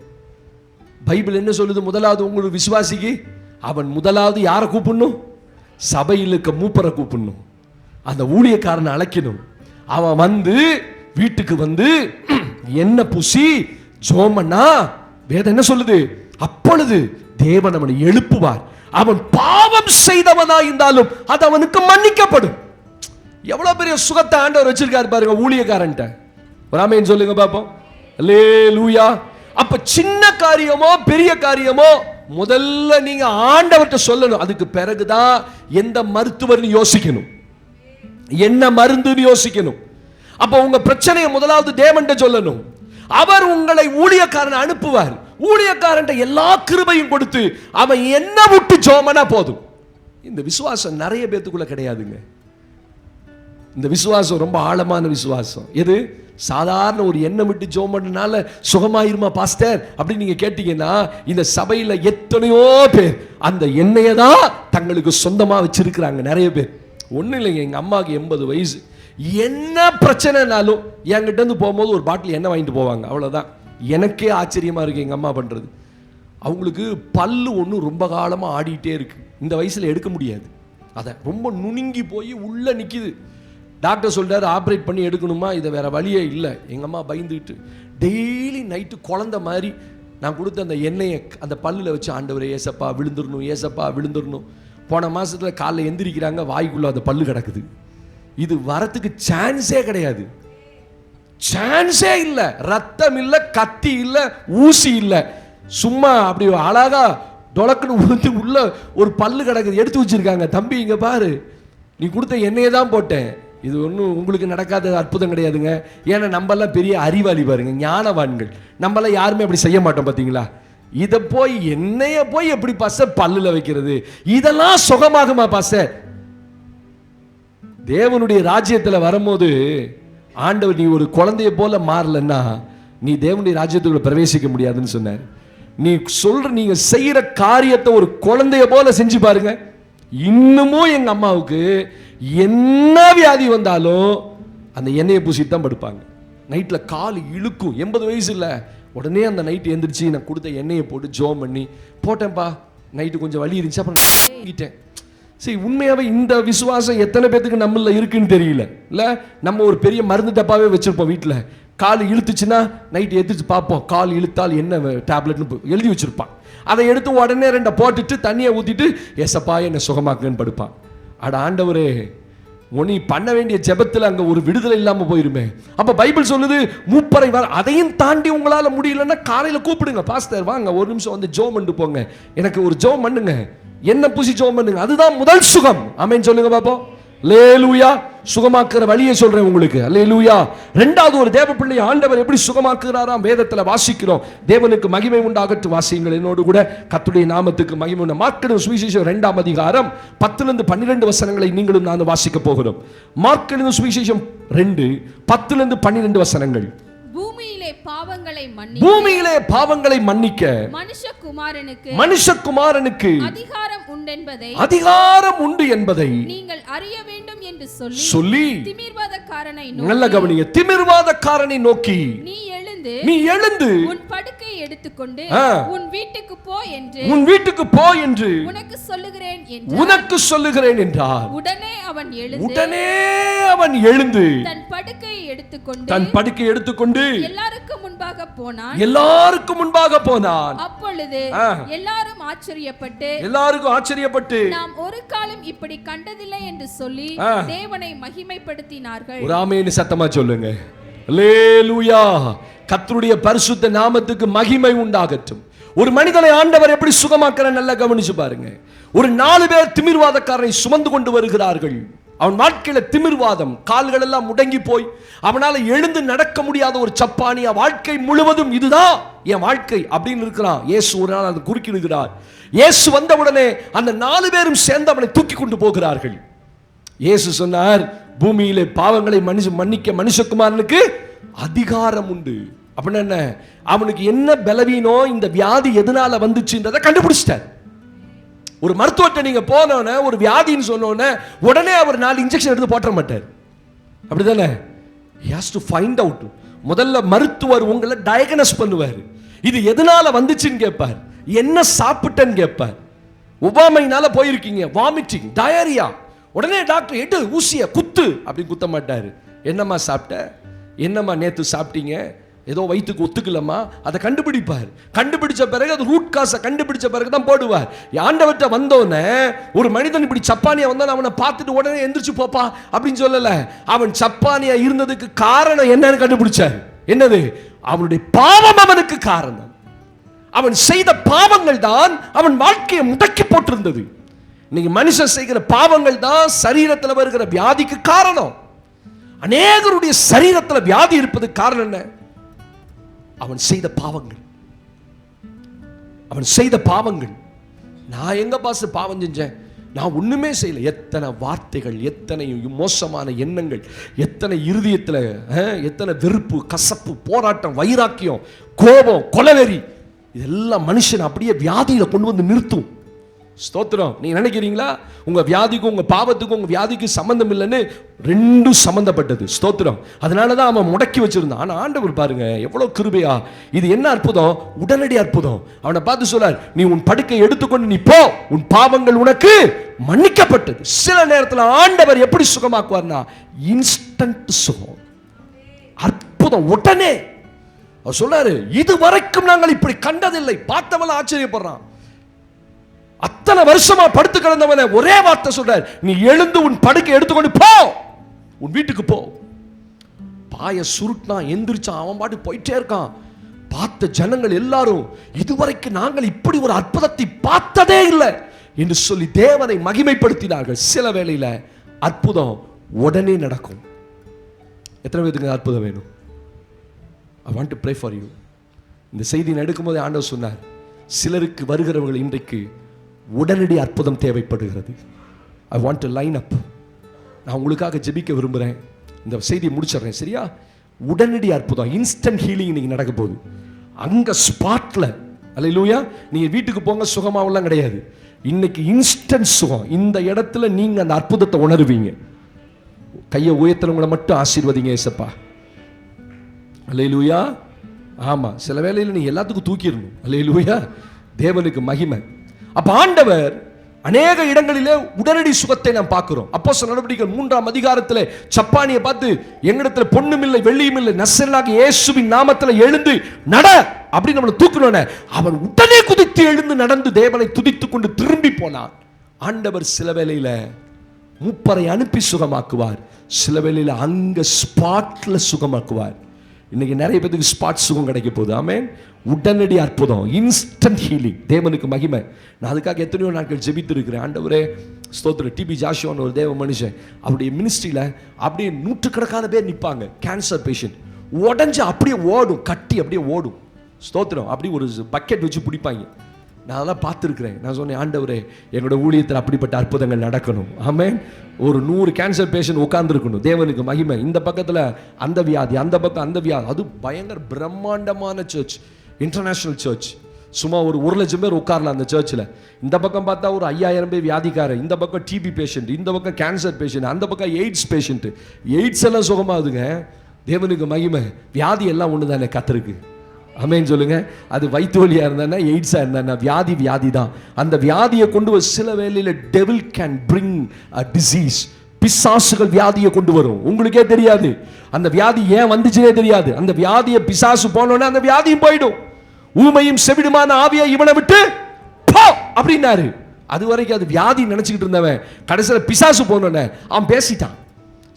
பைபிள் என்ன சொல்லுது? முதலாவது உங்களுக்கு விசுவாசிக்கு அவன் முதலாவது யாரை கூப்பிடணும்? சபையில் இருக்க மூப்பரை கூப்பிடணும், அந்த ஊழியக்காரனை அழைக்கணும். அவன் வந்து வீட்டுக்கு வந்து என்ன பூசி ஜோமன்னா வேதம் என்ன சொல்லுது? அப்பொழுது தேவன் அவனை எழுப்புவார். அவன் பாவம் செய்தவனா இருந்தாலும் அது அவனுக்கு மன்னிக்கப்படும். எவ்வளவு பெரிய சுகத்தை ஆண்டவர் வச்சிருக்காரு பாருங்க ஊழியக்காரன்ட்ட. ஒரு ஆமென் சொல்லுங்க பாப்போம். அல்லேலூயா. அப்ப சின்ன காரியமோ பெரிய காரியமோ முதல்ல நீங்க ஆண்டவர்ட்ட சொல்லணும். அதுக்கு பிறகுதான் எந்த மருத்துவர்னு யோசிக்கணும், என்ன மருந்துன்னு யோசிக்கணும். அப்ப உங்க பிரச்சனையை முதலாவது தேவன்ட்ட சொல்லணும். அவர் உங்களை ஊழியக்காரனை அனுப்புவார். ஊழியக்காரன் எல்லா கிருபையும் கொடுத்து அவன் என்ன விட்டு ஜோமனா போதும். இந்த விசுவாசம் நிறைய பேத்துக்குள்ள கிடையாதுங்க. இந்த விசுவாசம் ரொம்ப ஆழமான விசுவாசம். எது? சாதாரண ஒரு எண்ணெய் விட்டு ஜெபம் பண்ணனால சுகமாயிருமா பாஸ்டர் அப்படின்னு நீங்க கேட்டீங்கன்னா, இந்த சபையில எத்தனையோ பேர் அந்த எண்ணெயை தான் தங்களுக்கு சொந்தமா வச்சிருக்கிறாங்க. நிறைய பேர். ஒன்றும் இல்லைங்க, எங்க அம்மாவுக்கு 80 வயசு. என்ன பிரச்சனைனாலும் என்கிட்ட இருந்து போகும்போது ஒரு பாட்டில் எண்ணெய் வாங்கிட்டு போவாங்க, அவ்வளோதான். எனக்கே ஆச்சரியமா இருக்கு எங்க அம்மா பண்றது. அவங்களுக்கு பல்லு ஒன்று ரொம்ப காலமாக ஆடிட்டே இருக்கு, இந்த வயசில் எடுக்க முடியாது. அதை ரொம்ப நுணுங்கி போய் உள்ள நிற்கிது. டாக்டர் சொல்றாரு ஆப்ரேட் பண்ணி எடுக்கணுமா, இதை வேற வழியே இல்லை. எங்கள் அம்மா பயந்துக்கிட்டு டெய்லி நைட்டு குழந்த மாதிரி நான் கொடுத்த அந்த எண்ணெயை அந்த பல்லில் வச்சு, ஆண்டவரே ஏசப்பா விழுந்துடணும், ஏசப்பா விழுந்துடணும். போன மாதத்தில் காலைல எந்திரிக்கிறாங்க, வாய்க்குள்ளே அந்த பல்லு கிடக்குது. இது வரத்துக்கு சான்ஸே கிடையாது, சான்ஸே இல்லை. ரத்தம் இல்லை, கத்தி இல்லை, ஊசி இல்லை. சும்மா அப்படி அழகா டொலக்குன்னு உளுந்து உள்ள ஒரு பல்லு கிடக்குது, எடுத்து வச்சிருக்காங்க. தம்பி இங்கே பாரு, நீ கொடுத்த எண்ணெயை தான் போட்டேன். இது ஒன்றும் உங்களுக்கு நடக்காத அற்புதம் கிடையாதுங்க. ஏன்னா நம்மளாம் பெரிய அறிவாளி பாருங்க, ஞானவான்கள். நம்மளாம் யாருமே அப்படி செய்ய மாட்டோம் பார்த்தீங்களா? இதை போய் எண்ணெயை போய் எப்படி பாஸ்டர் பல்லுல வைக்கிறது? இதெல்லாம் சுகமாகுமா பாஸ்டர்? தேவனுடைய ராஜ்யத்தில் வரும்போது ஆண்டவர் நீ ஒரு குழந்தைய போல மாறலன்னா நீ தேவனுடைய ராஜ்யத்துக்குள்ள பிரவேசிக்க முடியாதுன்னு சொன்னார். நீ நீங்க செய்யற காரியத்தை ஒரு குழந்தைய போல செஞ்சு பாருங்க. இன்னமும் எங்க அம்மாவுக்கு என்ன வியாதி வந்தாலும் அந்த எண்ணெயை பூசிட்டு தான் படுப்பாங்க. நைட்ல கால் இழுக்கும், 80 வயசு இல்லை. உடனே அந்த நைட்டு எந்திரிச்சு நான் கொடுத்த எண்ணெயை போட்டு ஜோம் பண்ணி போட்டேன்ப்பா. நைட்டு கொஞ்சம் வலி இருந்துச்சு, அப்புறம் சரி. உண்மையாவே இந்த விசுவாசம் எத்தனை பேத்துக்கு நம்மள இருக்குன்னு தெரியல. இல்ல நம்ம ஒரு பெரிய மருந்து டப்பாவே வச்சிருப்போம் வீட்டில். கால் இழுத்துச்சுன்னா நைட்டு எடுத்துச்சு பார்ப்போம், கால் இழுத்தால் என்ன டேப்லெட்னு எழுதி வச்சிருப்பான். அதை எடுத்து உடனே 2 போட்டுட்டு தண்ணியை ஊற்றிட்டு ஏசப்பா என்னை சுகமாக்குன்னு படுப்பான். அட ஆண்டவரே, நீ பண்ண வேண்டிய ஜெபத்தில் அங்கே ஒரு விடுதலை இல்லாமல் போயிருமே. அப்போ பைபிள் சொல்லுது மூப்பரை வர, அதையும் தாண்டி உங்களால் முடியலன்னா காலையில் கூப்பிடுங்க, பாஸ்டர் வாங்க ஒரு நிமிஷம் வந்து ஜோம் பண்ணிட்டு போங்க, எனக்கு ஒரு ஜோம் பண்ணுங்க, என்ன பூசி ஜோம் பண்ணுங்க. அதுதான் முதல் சுகம். ஆமென் சொல்லுங்க பாப்போம். அல்லேலூயா. சுகமாக்குற வழியை சொல்றேன் உங்களுக்கு. அல்லேலூயா. இரண்டாவது ஒரு தேவ பிள்ளை ஆண்டவர் எப்படி சுகமாக்குறாராம் வேதத்துல வாசிக்கிறோம். தேவனுக்கு மகிமை உண்டாகட்டும். வாசியுங்கள் என்னோடு கூட. கர்த்தருடைய நாமத்துக்கு மகிமை உண்டாகட்டும். மார்க் சுவிசேஷம் 2ஆம் அதிகாரம் 10-12 வசனங்களை நீங்களும் நான் வாசிக்க போகிறோம். மார்க் சுவிசேஷம் 2:10-12 வசனங்கள். பூமியிலே பாவங்களை மன்னிக்க மனுஷகுமாரனுக்கு அதிகாரம் உண்டு என்பதை நீங்கள் அறிய வேண்டும் என்று சொல்லி திமிர்வாதக்காரனை நல்ல கவனிங்க, திமிர்வாதக்காரனை நோக்கி நீ எழுந்து உன் படுக்கையை எடுத்துக்கொண்டு உன் வீட்டுக்கு போ என்று உனக்கு சொல்லுகிறேன் என்றார். உடனே அவன் எழுந்து தன் படுக்கையை எடுத்துக்கொண்டு எல்லாருக்கும் முன்பாக போனான். அப்பொழுது எல்லாரும் ஆச்சரியப்பட்டு நாம் ஒரு காலம் இப்படி கண்டதில்லை என்று சொல்லி தேவனை மகிமைப்படுத்தினார்கள். ஒரு ஆமென் சத்தமா சொல்லுங்க. அல்லேலூயா. கர்த்தருடைய பரிசுத்த நாமத்துக்கு மகிமை உண்டாகட்டும். ஒரு மனிதனை ஆண்டவர் எப்படி சுகமாக்குற நல்லா கவனிச்சு பாருங்க. ஒரு 4 பேர் திமிர்வாதக்காரனை சுமந்து கொண்டு வருகிறார்கள். அவன் வாழ்க்கையில திமிர்வாதம், கால்கள் எல்லாம் முடங்கி போய் அவனால எழுந்து நடக்க முடியாத ஒரு சப்பானிய வாழ்க்கை முழுவதும் இதுதான் என் வாழ்க்கை அப்படின்னு இருக்கிறான். இயேசு ஒரு நாள் அதை குறுக்கிடுகிறார். இயேசு வந்த உடனே அந்த 4 பேரும் சேர்ந்து அவனை தூக்கி கொண்டு போகிறார்கள். இயேசு சொன்னார், பூமியிலே பாவங்களை மன்னிக்க மனுஷகுமாரனுக்கு அதிகாரம் உண்டு. அப்படின்னா என்ன? அவனுக்கு என்ன பலவீனம், இந்த வியாதி எதனால வந்துச்சுன்றதை கண்டுபிடிச்சிட்டார். ஒரு மருத்துவத்தை நீங்க போனோன்னே ஒரு வியாதின்னு சொன்னோன்னே உடனே அவர் 4 இன்ஜெக்ஷன் எடுத்து போட்ட மாட்டார். அப்படிதானே? he has to find out. முதல்ல மருத்துவர் உங்களை டயக்னோஸ் பண்ணுவார். இது எதனால வந்துச்சுன்னு கேட்பார், என்ன சாப்பிட்டேன்னு கேட்பார். ஒபாமைனால போயிருக்கீங்க, வாமிட்டிங், டயரியா, உடனே டாக்டர் எடு ஊசிய குத்து அப்படின்னு குத்த மாட்டாரு. என்னம்மா சாப்பிட்ட, என்னம்மா நேத்து சாப்பிட்டீங்க, ஏதோ வயிற்றுக்கு ஒத்துக்கலமா, அதை கண்டுபிடிப்பார். கண்டுபிடிச்ச பிறகு அது ரூட் காசை கண்டுபிடிச்ச பிறகு தான் போடுவார். ஆண்டவர்கிட்ட வந்தோடனே ஒரு மனிதன் இப்படி சப்பானியா வந்தான், அவனை பார்த்துட்டு உடனே எந்திரிச்சு போப்பா அப்படின்னு சொல்லல. அவன் சப்பானியா இருந்ததுக்கு காரணம் என்னன்னு கண்டுபிடிச்சார். என்னது? அவனுடைய பாவம் அவனுக்கு காரணம். அவன் செய்த பாவங்கள் தான் அவன் வாழ்க்கையை முடக்கி போட்டிருந்தது. இன்னைக்கு மனுஷன் செய்கிற பாவங்கள் தான் சரீரத்தில் வருகிற வியாதிக்கு காரணம். அநேகருடைய சரீரத்தில் வியாதி இருப்பதுக்கு காரணம் என்ன? அவன் செய்த பாவங்கள். நான் எங்க பாஸ் பாவம் செஞ்சேன்? நான் ஒண்ணுமே செய்யல. எத்தனை வார்த்தைகள், எத்தனை மோசமான எண்ணங்கள், எத்தனை இருதயத்தில் எத்தனை வெறுப்பு, கசப்பு, போராட்டம், வைராக்கியம், கோபம், கொலவெறி, இதெல்லாம் மனுஷன் அப்படியே வியாதியில கொண்டு வந்து நிறுத்தும். ஸ்தோத்திரம். நீங்க நினைக்கிறீங்களா உங்க வியாதிக்கும் உங்க பாவத்துக்கும் உங்க வியாதிக்கு சம்பந்தம் இல்லைன்னு? ரெண்டும் சம்பந்தப்பட்டது. ஸ்தோத்திரம். அதனாலதான் அவன் முடக்கி வச்சிருந்தான். ஆனா ஆண்டவர் பாருங்க எவ்வளவு கிருபையா. இது என்ன அற்புதம், உடனடி அற்புதம். அவனை பார்த்து சொல்றார், நீ உன் படுக்கை எடுத்துக்கொண்டு நீ போ, உன் பாவங்கள் உனக்கு மன்னிக்கப்பட்டது. சில நேரத்தில் ஆண்டவர் எப்படி சுகமாக்குவார்னா இன்ஸ்டன்ட் சுகம், அற்புதம், உடனே. அவர் சொல்றாரு, இதுவரைக்கும் நாங்கள் இப்படி கண்டதில்லை. பார்த்தவன் ஆச்சரியப்படுறான். அத்தனை வருஷமா படுத்து கிடந்தவன ஒரே வார்த்தை சொல்றார், நீ எழுந்து உன் படுக்கை எடுத்துக்கொண்டு போ, உன் வீட்டுக்கு போ. பாய சுருட்டினா எந்திரிச்சான், அவன் பாட்டு போயிட்டே இருக்கான். பார்த்த ஜனங்கள் எல்லாரும் இதுவரைக்கும் நாங்கள் இப்படி ஒரு அற்புதத்தை பார்த்ததே இல்லை என்று சொல்லி தேவனை மகிமைப்படுத்தினார்கள். சில வேளையில அற்புதம் உடனே நடக்கும். எத்தனை பேருக்கு அற்புதம் வேணும்? I want to pray for you. இந்த செய்தி நடக்கும் போது ஆண்டவர் சொன்னார், சிலருக்கு வருகிறவர்கள் இன்றைக்கு உடனடி அற்புதம் தேவைப்படுகிறது. I want to line up. நான் உங்களுக்காக ஜெபிக்க விரும்புகிறேன். இந்த செய்தியை முடிச்சிடுறேன், சரியா? உடனடி அற்புதம், இன்ஸ்டன்ட் ஹீலிங் இன்னைக்கு நடக்க போகுது. அங்க ஸ்பாட்ல, அல்லேலூயா. நீங்க வீட்டுக்கு போங்க சுகமாவெல்லாம் கிடையாது. இன்னைக்கு இன்ஸ்டன்ட் சுகம். இந்த இடத்துல நீங்க அந்த அற்புதத்தை உணருவீங்க. கையை உயர்த்தனவங்களை மட்டும் ஆசீர்வதிங்க ஏசப்பா. அல்லேலூயா. ஆமா, சில வேளையில் நீ எல்லாத்துக்கும் தூக்கிடணும். அல்லேலூயா. தேவனுக்கு மகிமை. அப்ப ஆண்டவர் அநேக இடங்களிலே உடனடி சுகத்தை நாம் பார்க்கிறோம். அப்போஸ்தலர் நடவடிக்கைகள் 3ஆம் அதிகாரத்திலே சப்பானியை பார்த்து, எங்களிடத்துல பொன்னும் இல்லை வெள்ளியும் இல்லை, நசரேயனாகிய இயேசுவின் நாமத்துல எழுந்து நட அப்படி நம்மளை தூக்கணும்னே, அவன் உடனே குதித்து எழுந்து நடந்து தேவனை துதித்துக் கொண்டு திரும்பி போனான். ஆண்டவர் சில வேளையில மூப்பரை அனுப்பி சுகமாக்குவார், சில வேளையில அங்க ஸ்பாட்ல சுகமாக்குவார். இன்னைக்கு நிறைய பேருக்கு ஸ்பாட் சுகம் கிடைக்க போகுது. ஆமென். உடனடி அற்புதம், இன்ஸ்டன்ட் ஹீலிங். தேவனுக்கு மகிமை. நான் அதுக்காக எத்தனையோ நாட்கள் ஜெபித்து இருக்கிறேன். ஆண்டவரே ஸ்தோத்திரம். டிபி ஜாஷுவான் ஒரு தேவ மனுஷன், அவருடைய மினிஸ்ட்ரியில அப்படியே நூற்றுக்கணக்கான பேர் நிற்பாங்க. கேன்சர் பேஷண்ட் உடஞ்சு அப்படியே ஓடும், கட்டி அப்படியே ஓடும். ஸ்தோத்திரம். அப்படி ஒரு பக்கெட் வச்சு பிடிப்பாங்க. நான் அதெல்லாம் பார்த்துருக்கிறேன். நான் சொன்னேன், ஆண்டவரே என்னோட ஊழியத்தில் அப்படிப்பட்ட அற்புதங்கள் நடக்கணும். ஆமென். ஒரு 100 கேன்சர் பேஷண்ட் உட்கார்ந்துருக்கணும். தேவனுக்கு மகிமை. இந்த பக்கத்தில் அந்த வியாதி, அந்த பக்கம் அந்த வியாதி. அது பயங்கர பிரம்மாண்டமான சர்ச், இன்டர்நேஷனல் சர்ச். சும்மா ஒரு 1,00,000 பேர் உட்காரலாம் அந்த சர்ச்சில். இந்த பக்கம் பார்த்தா ஒரு 5,000 பேர் வியாதிக்காரர், இந்த பக்கம் டிபி பேஷண்ட், இந்த பக்கம் கேன்சர் பேஷண்ட், அந்த பக்கம் எய்ட்ஸ் பேஷண்ட். எய்ட்ஸ் எல்லாம் சுகமாகுதுங்க. தேவனுக்கு மகிமை. வியாதி எல்லாம் ஒன்று தானே கர்த்தருக்கு. ஆமென் சொல்லுங்க. அது வயிற்று வலியா இருந்தா, எய்ட்ஸா இருந்தா, வியாதி வியாதி தான். அந்த வியாதியை கொண்டு வர சில வேளையில devil can bring a disease. பிசாசுகள் வியாதியை கொண்டு வரும். உங்களுக்கே தெரியாது அந்த வியாதி ஏன் வந்துச்சுனே தெரியாது. அந்த வியாதியை பிசாசு போனோடனே அந்த வியாதியும் போயிடும். ஊமையும் செவிடுமான ஆவியை இவனை விட்டு போ அப்படின்னாரு. அது வரைக்கும் அது வியாதி நினைச்சுக்கிட்டு இருந்தவன் கடைசியில் பிசாசு போனோடனே அவன் பேசிட்டான்.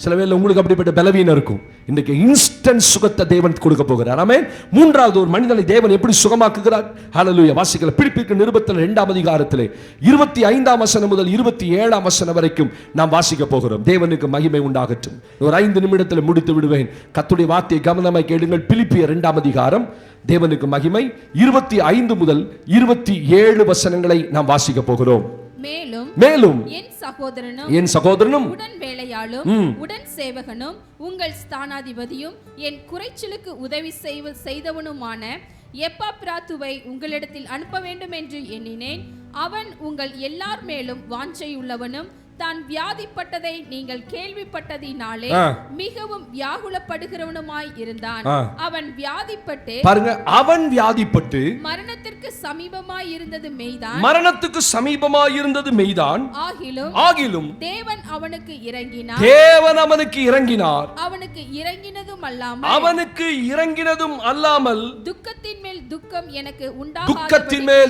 சில வேளை உங்களுக்கு அப்படிப்பட்ட பலவீனம் இருக்கும். இன்றைக்கு இன்ஸ்டன்ட் சுகத்தை தேவன் கொடுக்க போகிறார். ஆமென். மூன்றாவது, ஒரு மனிதனை தேவன் எப்படி சுகமாக்குகிறார்? ஹல்லேலூயா. வாசிக்கல பிலிப்பியர் நிருபத்தில் 2ஆம் அதிகாரத்திலே 25ஆம் வசனம் முதல் 27ஆம் வசனம் வரைக்கும் நாம் வாசிக்க போகிறோம். தேவனுக்கு மகிமை உண்டாகட்டும். ஒரு 5 நிமிடத்தில் முடித்து விடுவேன். கர்த்தருடைய வார்த்தையை கவனமாய் கேளுங்கள். பிலிப்பியர் 2ஆம் அதிகாரம், தேவனுக்கு மகிமை, 25 முதல் 27 வசனங்களை நாம் வாசிக்க போகிறோம். மேலும் என் சகோதரனும் உடன் வேலையாளும் உடன் சேவகனும் உங்கள் ஸ்தானாதிபதியும் என் குறைச்சலுக்கு உதவி செய்தவனுமான எப்பாப்ராத்துவை உங்களிடத்தில் அனுப்ப வேண்டும் என்று எண்ணினேன். அவன் உங்கள் எல்லார் மேலும் வாஞ்சையுள்ளவனும் தான் வியாதிப்பட்டதை நீங்கள் கேள்விப்பட்டதினாலே மிகவும் வியாகுலப்படுகிறவனுமாய் இருந்தான். அவன் வியாதிப்பட்டு, பாருங்க, அவன் வியாதிப்பட்டு மரணத்திற்கு சமீபமாய் இருந்தது மெய்தான். மரணத்துக்கு சமீபமாய் இருந்தது மெய்தான். ஆகிலும் தேவன் அவனுக்கு இறங்கினார். அவனுக்கு இறங்கினதும் அல்லாமல் துக்கத்தின் மேல்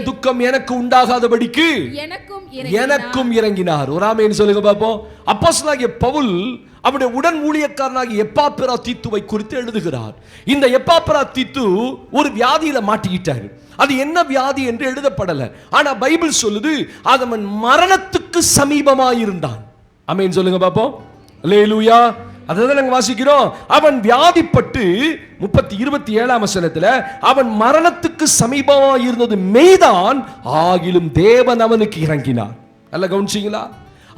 துக்கம் எனக்கு உண்டாகாதபடிக்கு எனக்கும் இறங்கினார். ஒரு ஆமென் சொல்லுங்க பாப்போம். அப்போஸ்தலனாகிய பவுல் அவருடைய உடன் ஊழியக்காரனாகிய எப்பாப்ராதீத்துவை குறித்து எழுதுகிறார். இந்த எப்பாப்ராதீத்து ஒரு வியாதியில மாட்டிக்கிட்டாரு. அது என்ன வியாதி என்று எழுதப்படல. ஆனா பைபிள் சொல்லுது அவன் மரணத்துக்கு சமீபமாயிருந்தான். ஆமென் சொல்லுங்க பாப்போம். அல்லேலூயா. அதான் நாங்க வாசிக்கிறோம். அவன் வியாதிப்பட்டு 27ஆம் வசனத்துல அவன் மரணத்துக்கு சமீபமாய் இருந்தது மெய்தான். ஆகிலும் தேவன் அவனுக்கு இறங்கினார். நல்ல கவனிச்சீங்களா?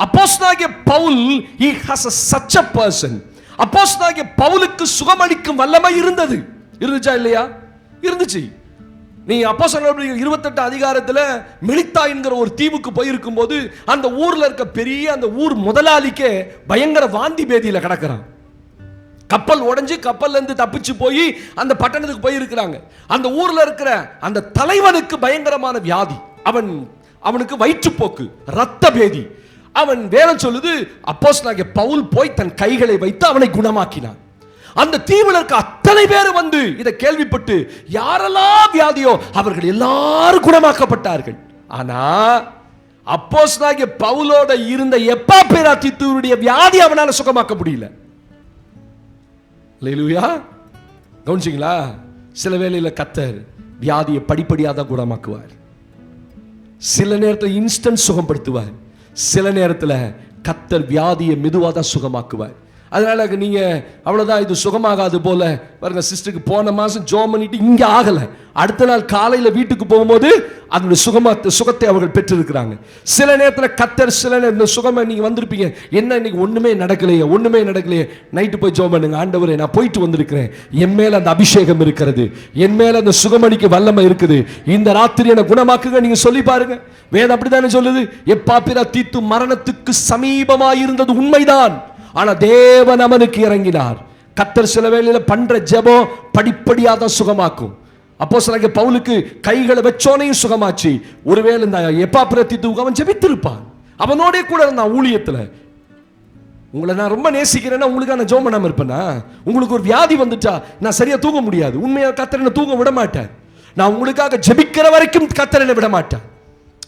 அப்போஸ்தலனாகிய Pavul he has a such a person. அப்போஸ்தலனாகிய பவுலுக்கு சுகமளிக்கும் வல்லமை இருந்துச்சா இல்லையா? இருந்துச்சு. நீ அப்போஸ்தலர் 28 அதிகாரத்துல மெலித்தா என்கிற ஒரு தீவுக்கு போயிருக்கும் போது அந்த ஊர்ல இருக்க பெரிய அந்த ஊர் முதலாளிக்கே பயங்கர வாந்தி பேதியில கிடக்கிறான். கப்பல் உடைஞ்சு கப்பல்ல இருந்து தப்பிச்சு போய் அந்த பட்டணத்துக்கு போயிருக்கிறாங்க. அந்த ஊர்ல இருக்கிற அந்த தலைவனுக்கு பயங்கரமான வியாதி, அவனுக்கு வயிற்றுப்போக்கு, இரத்த பேதி. அவன் வேலை சொல்லுது, அப்போஸ்தலனாகிய பவுல் போய் தன் கைகளை வைத்து அவனை குணமாக்கினான். அந்த தீவில் இருக்க அத்தனை பேர் வந்து இதை கேள்விப்பட்டு யாரெல்லாம் வியாதியோ அவர்கள் எல்லாரும் குணமாக்கப்பட்டார்கள். ஆனா அப்போஸ்தலனாகிய பவுலோட இருந்த எப்பாப்பிராத்தீத்துடைய வியாதி அவனால சுகமாக்க முடியல. அல்லேலூயா. கவனிச்சீங்களா? சில வேளையில கர்த்தர் வியாதியை படிப்படியாக தான் குணமாக்குவார். சில நேரத்தில் இன்ஸ்டன்ட் சுகப்படுத்துவார். சில நேரத்தில் கர்த்தர் வியாதியை மெதுவாக தான் சுகமாக்குவார். அதனால நீங்க அவ்வளவுதான் இது சுகமாகாது போல பாருங்க. சிஸ்டருக்கு போன மாசம் ஜோம் பண்ணிட்டு இங்க ஆகல, அடுத்த நாள் காலையில வீட்டுக்கு போகும்போது அதனுடைய சுகத்தை அவர்கள் பெற்றிருக்கிறாங்க. சில நேரத்தில் கர்த்தர் சில நேரம் சுகமா நீங்க வந்திருப்பீங்க, என்ன இன்னைக்கு ஒண்ணுமே நடக்கலையே, நைட்டு போய் ஜோம் பண்ணுங்க, ஆண்டவரே நான் போயிட்டு வந்திருக்கிறேன், என் மேல அந்த அபிஷேகம் இருக்கிறது, என் மேல அந்த சுகமளிக்க வல்லமை இருக்குது, இந்த ராத்திரி என்ன குணமாக்குங்க நீங்க சொல்லி பாருங்க. வேதம் அப்படித்தானே சொல்லுது, எப்பாப்பிராத்தீத்து மரணத்துக்கு சமீபமாயிருந்தது உண்மைதான், ஆனா தேவன் அவனுக்கு இறங்கினார். கர்த்தர் சில வேளையில பண்ற ஜெபம் படிப்படியாக தான் சுகமாக்கும். அப்போஸ்தலனாகிய பவுலுக்கு கைகளை வச்சோனையும் சுகமாச்சு. ஒருவேளை இந்த எப்பாப்பிராத்தீத்துக்கு அவன் ஜெபித்திருப்பான், அவனோட கூட இருந்தான் ஊழியத்துல. உங்களை நான் ரொம்ப நேசிக்கிறேன்னா உங்களுக்கு நான் ஜெபம் பண்ணாம இருப்பேனா? உங்களுக்கு ஒரு வியாதி வந்துட்டா நான் சரியா தூங்க முடியாது. உண்மையா கர்த்தர் என்ன தூங்க விட மாட்டார். நான் உங்களுக்காக ஜெபிக்கிற வரைக்கும் கர்த்தர் என்ன விட மாட்டார்.